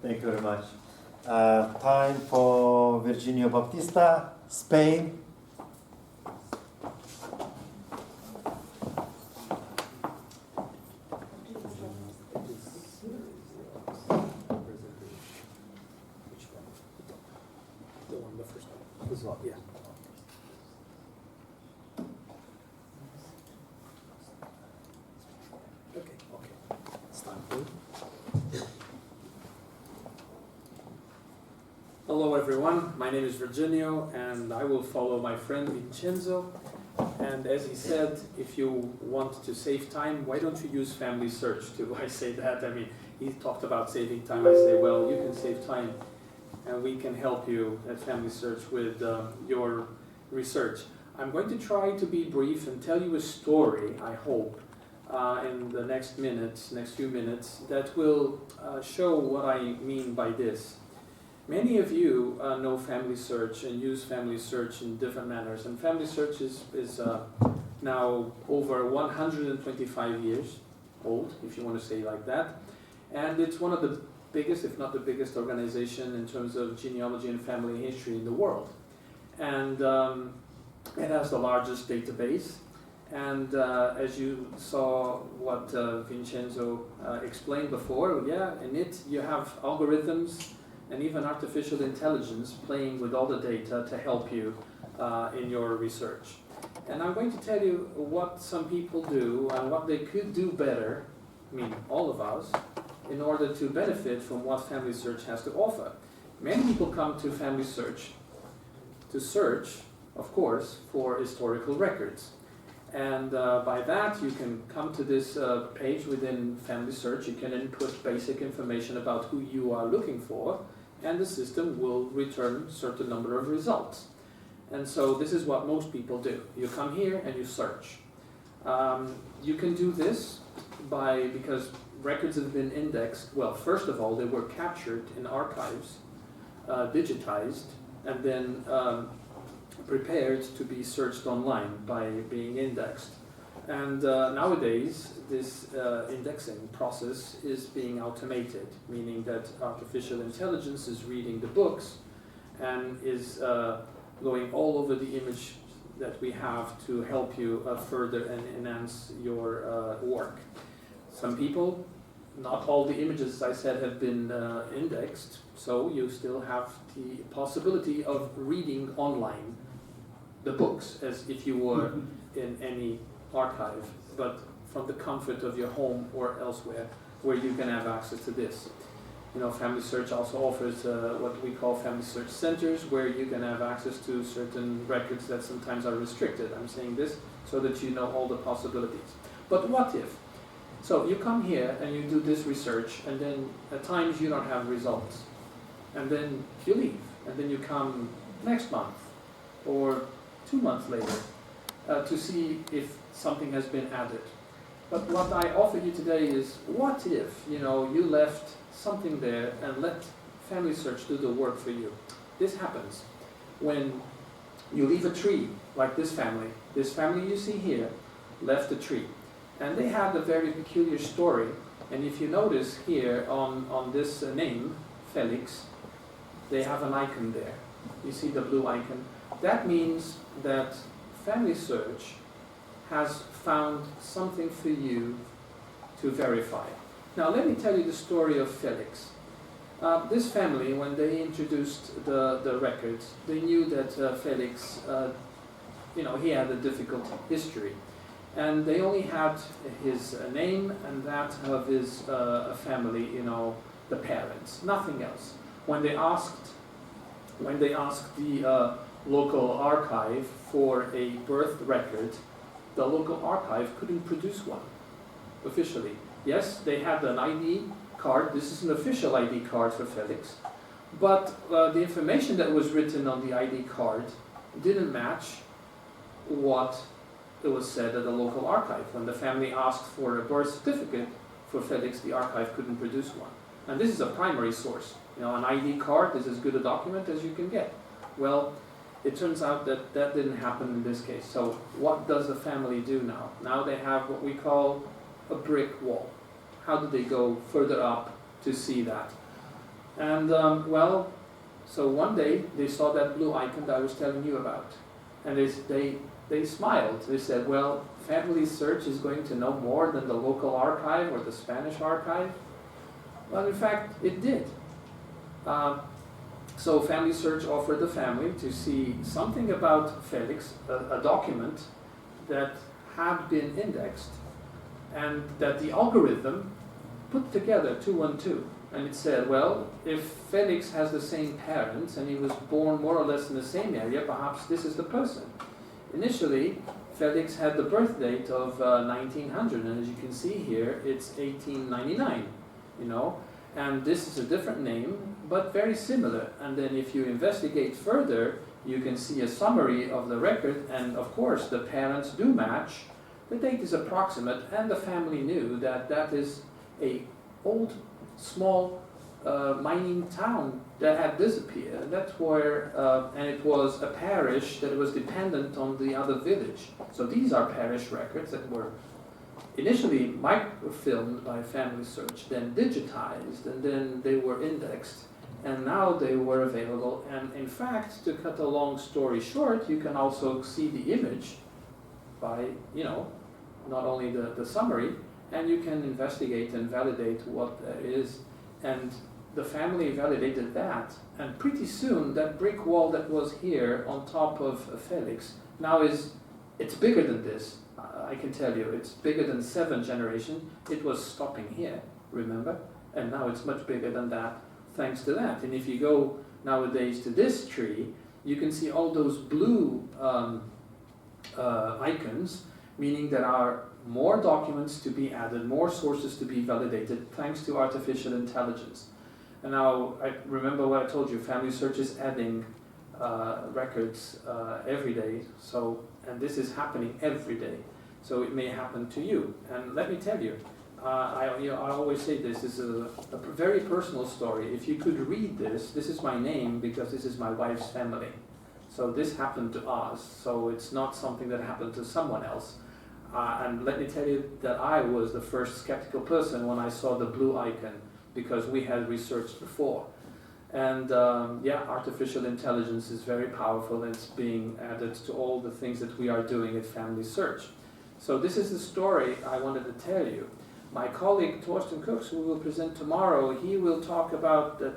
Thank you very much. Time for Virginio Baptista, Spain.
The one, the first one. This one, yeah. Okay. Start.
Hello everyone, my name is Renginio and I will follow my friend Vincenzo. And as he said, if you want to save time, why don't you use Family Search too? I say that, I mean, he talked about saving time. I say, well, you can save time and we can help you at Family Search with your research. I'm going to try to be brief and tell you a story, I hope, in the next few minutes, that will show what I mean by this. Many of you know Family Search and use Family Search in different manners, and Family Search is now over 125 years old, if you want to say it like that, and it's one of the biggest, if not the biggest organization in terms of genealogy and family history in the world. And it has the largest database, and as you saw what Vincenzo explained before, yeah, in it you have algorithms and even artificial intelligence playing with all the data to help you in your research. And I'm going to tell you what some people do and what they could do better, I mean all of us, in order to benefit from what Family Search has to offer. Many people come to Family Search to search, of course, for historical records. And by that you can come to this page within Family Search. You can input basic information about who you are looking for, and the system will return a certain number of results. And so this is what most people do. You come here and you search. You can do this because records have been indexed. Well, first of all, they were captured in archives, digitized, and then prepared to be searched online by being indexed. And nowadays, this indexing process is being automated, meaning that artificial intelligence is reading the books and is going all over the image that we have to help you further and enhance your work. Some people, not all the images, as I said, have been indexed, so you still have the possibility of reading online the books as if you were in any archive, but from the comfort of your home or elsewhere where you can have access to this. You know, Family Search also offers what we call Family Search centers, where you can have access to certain records that sometimes are restricted. I'm saying this so that you know all the possibilities. But what if? So you come here and you do this research, and then at times you don't have results. And then you leave, and then you come next month or 2 months later to see if something has been added. But what I offer you today is, what if, you know, you left something there and let Family Search do the work for you? This happens when you leave a tree, like this family. This family you see here left a tree. And they had a very peculiar story. And if you notice here on this name, Felix, they have an icon there. You see the blue icon? That means that Family Search has found something for you to verify. Now let me tell you the story of Felix. This family, when they introduced the records, they knew that Felix, you know, he had a difficult history. And they only had his name and that of his family, you know, the parents, nothing else. When they asked the local archive for a birth record, the local archive couldn't produce one officially. Yes, they had an ID card. This is an official ID card for Felix, but the information that was written on the ID card didn't match what it was said at the local archive. When the family asked for a birth certificate for Felix, the archive couldn't produce one. And this is a primary source. You know, an ID card is as good a document as you can get. Well, it turns out that that didn't happen in this case. So what does the family do now? Now they have what we call a brick wall. How do they go further up to see that? And well, so one day they saw that blue icon that I was telling you about. And they smiled. They said, well, Family Search is going to know more than the local archive or the Spanish archive. Well, in fact, it did. So Family Search offered the family to see something about Felix, a document that had been indexed, and that the algorithm put together 2 and 2. And it said, well, if Felix has the same parents and he was born more or less in the same area, perhaps this is the person. Initially, Felix had the birth date of 1900, and as you can see here, it's 1899, you know. And this is a different name, but very similar. And then if you investigate further, you can see a summary of the record, and of course the parents do match. The date is approximate, and the family knew that that is a old, small mining town that had disappeared. And that's where, and it was a parish that was dependent on the other village. So these are parish records that were initially microfilmed by Family Search, then digitized, and then they were indexed, and now they were available. And in fact, to cut a long story short, you can also see the image by, you know, not only the summary, and you can investigate and validate what that is. And the family validated that, and pretty soon that brick wall that was here on top of Felix now it's bigger than this. I can tell you, it's bigger than 7 generations. It was stopping here, remember? And now it's much bigger than that, thanks to that. And if you go nowadays to this tree, you can see all those blue icons, meaning there are more documents to be added, more sources to be validated, thanks to artificial intelligence. And now, I remember what I told you, Family Search is adding records every day, so, and this is happening every day. So it may happen to you. And let me tell you, I always say this is a very personal story. If you could read this is my name because this is my wife's family. So this happened to us, so it's not something that happened to someone else. And let me tell you that I was the first skeptical person when I saw the blue icon, because we had researched before. And yeah, artificial intelligence is very powerful, and it's being added to all the things that we are doing at Family Search. So this is the story I wanted to tell you. My colleague Torsten Cooks, who will present tomorrow, he will talk about the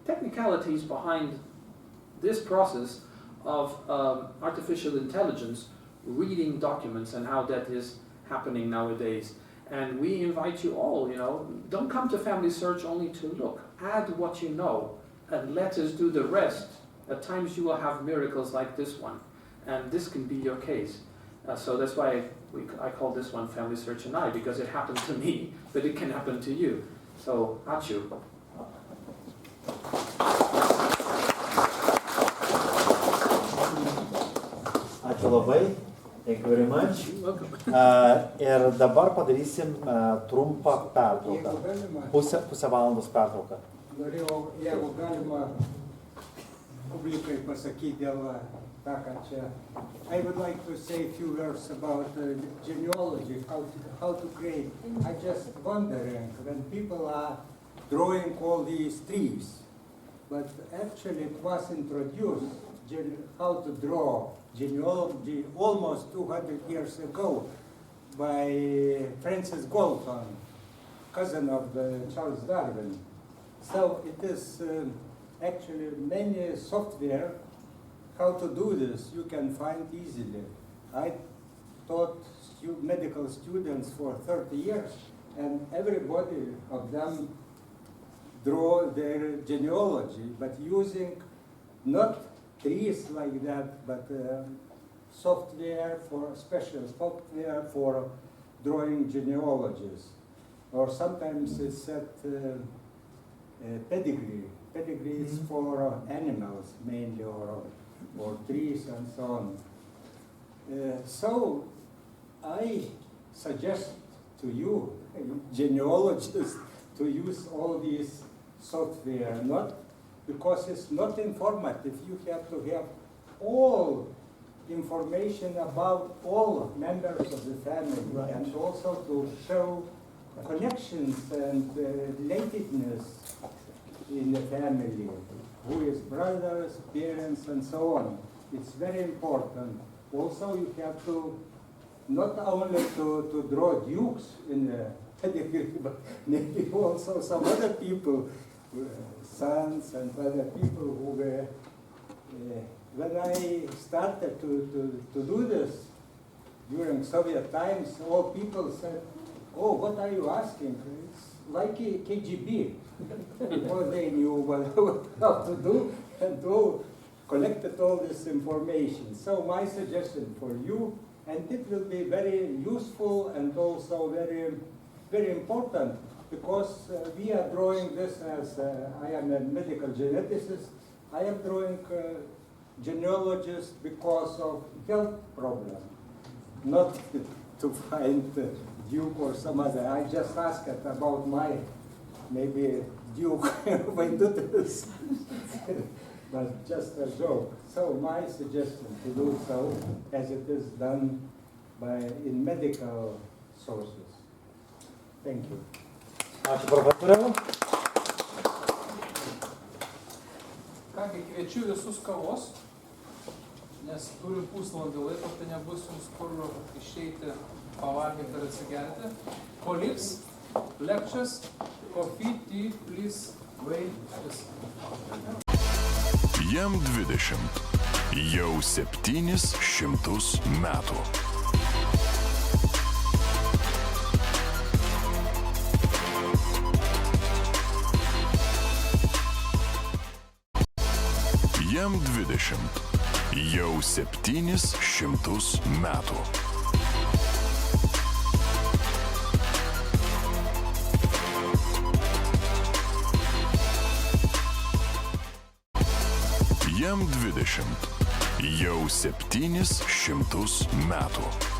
technicalities behind this process of artificial intelligence reading documents and how that is happening nowadays. And we invite you all, don't come to Family Search only to look. Add what you know and let us do the rest. At times you will have miracles like this one, and this can be your case. So that's why I call this one Family Search and I, because it happened to me, but it can happen to you. So, ačiū.
Ačiū labai. Thank you very much. Ir dabar padarysim trumpą pertrauką. Pusę valandos pertrauką.
Norėjau, jeigu galima, publikai pasakyti dėl tą, ką čia. I would like to say a few words about genealogy, how to create. I just wondering when people are drawing all these trees, but actually it was introduced how to draw genealogy almost 200 years ago by Francis Galton, cousin of Charles Darwin. So it is actually many software how to do this you can find easily. I taught medical students for 30 years, and everybody of them draw their genealogy, but using not trees like that, but special software for drawing genealogies. Or sometimes it's said pedigree. Pedigree is for animals mainly, or trees and so on. So I suggest to you, genealogists, to use all these software, not because it's not informative. You have to have all information about all members of the family, right, and also to show connections and relatedness in the family, who is brothers, parents, and so on. It's very important. Also, you have to not only to draw dukes in the pedigree, but maybe also some other people, sons and other people who were. When I started to do this during Soviet times, all people said, "Oh, what are you asking? It's like KGB." Because they knew how to do and to collected all this information. So my suggestion for you, and it will be very useful and also very, very important, because we are drawing this as I am a medical geneticist. I am drawing genealogist because of health problem, not to find Duke or some other. I just asked about my maybe Duke Vaidutis, but just a joke. So my suggestion to do so, as it is done in medical sources. Thank you.
Ačiū profesoriau.
Kągi, kviečiu visus kavos, nes turim pusvalandį laiko, tai nebus jums kur išeiti, pavalgyti ir atsigerti. Ko liks, lectures, coffee, tea, please, wait.
Jam 20. Jau 700 metų. Jam 20. Jau 700 metų. Jam 20. Jau 700 metų.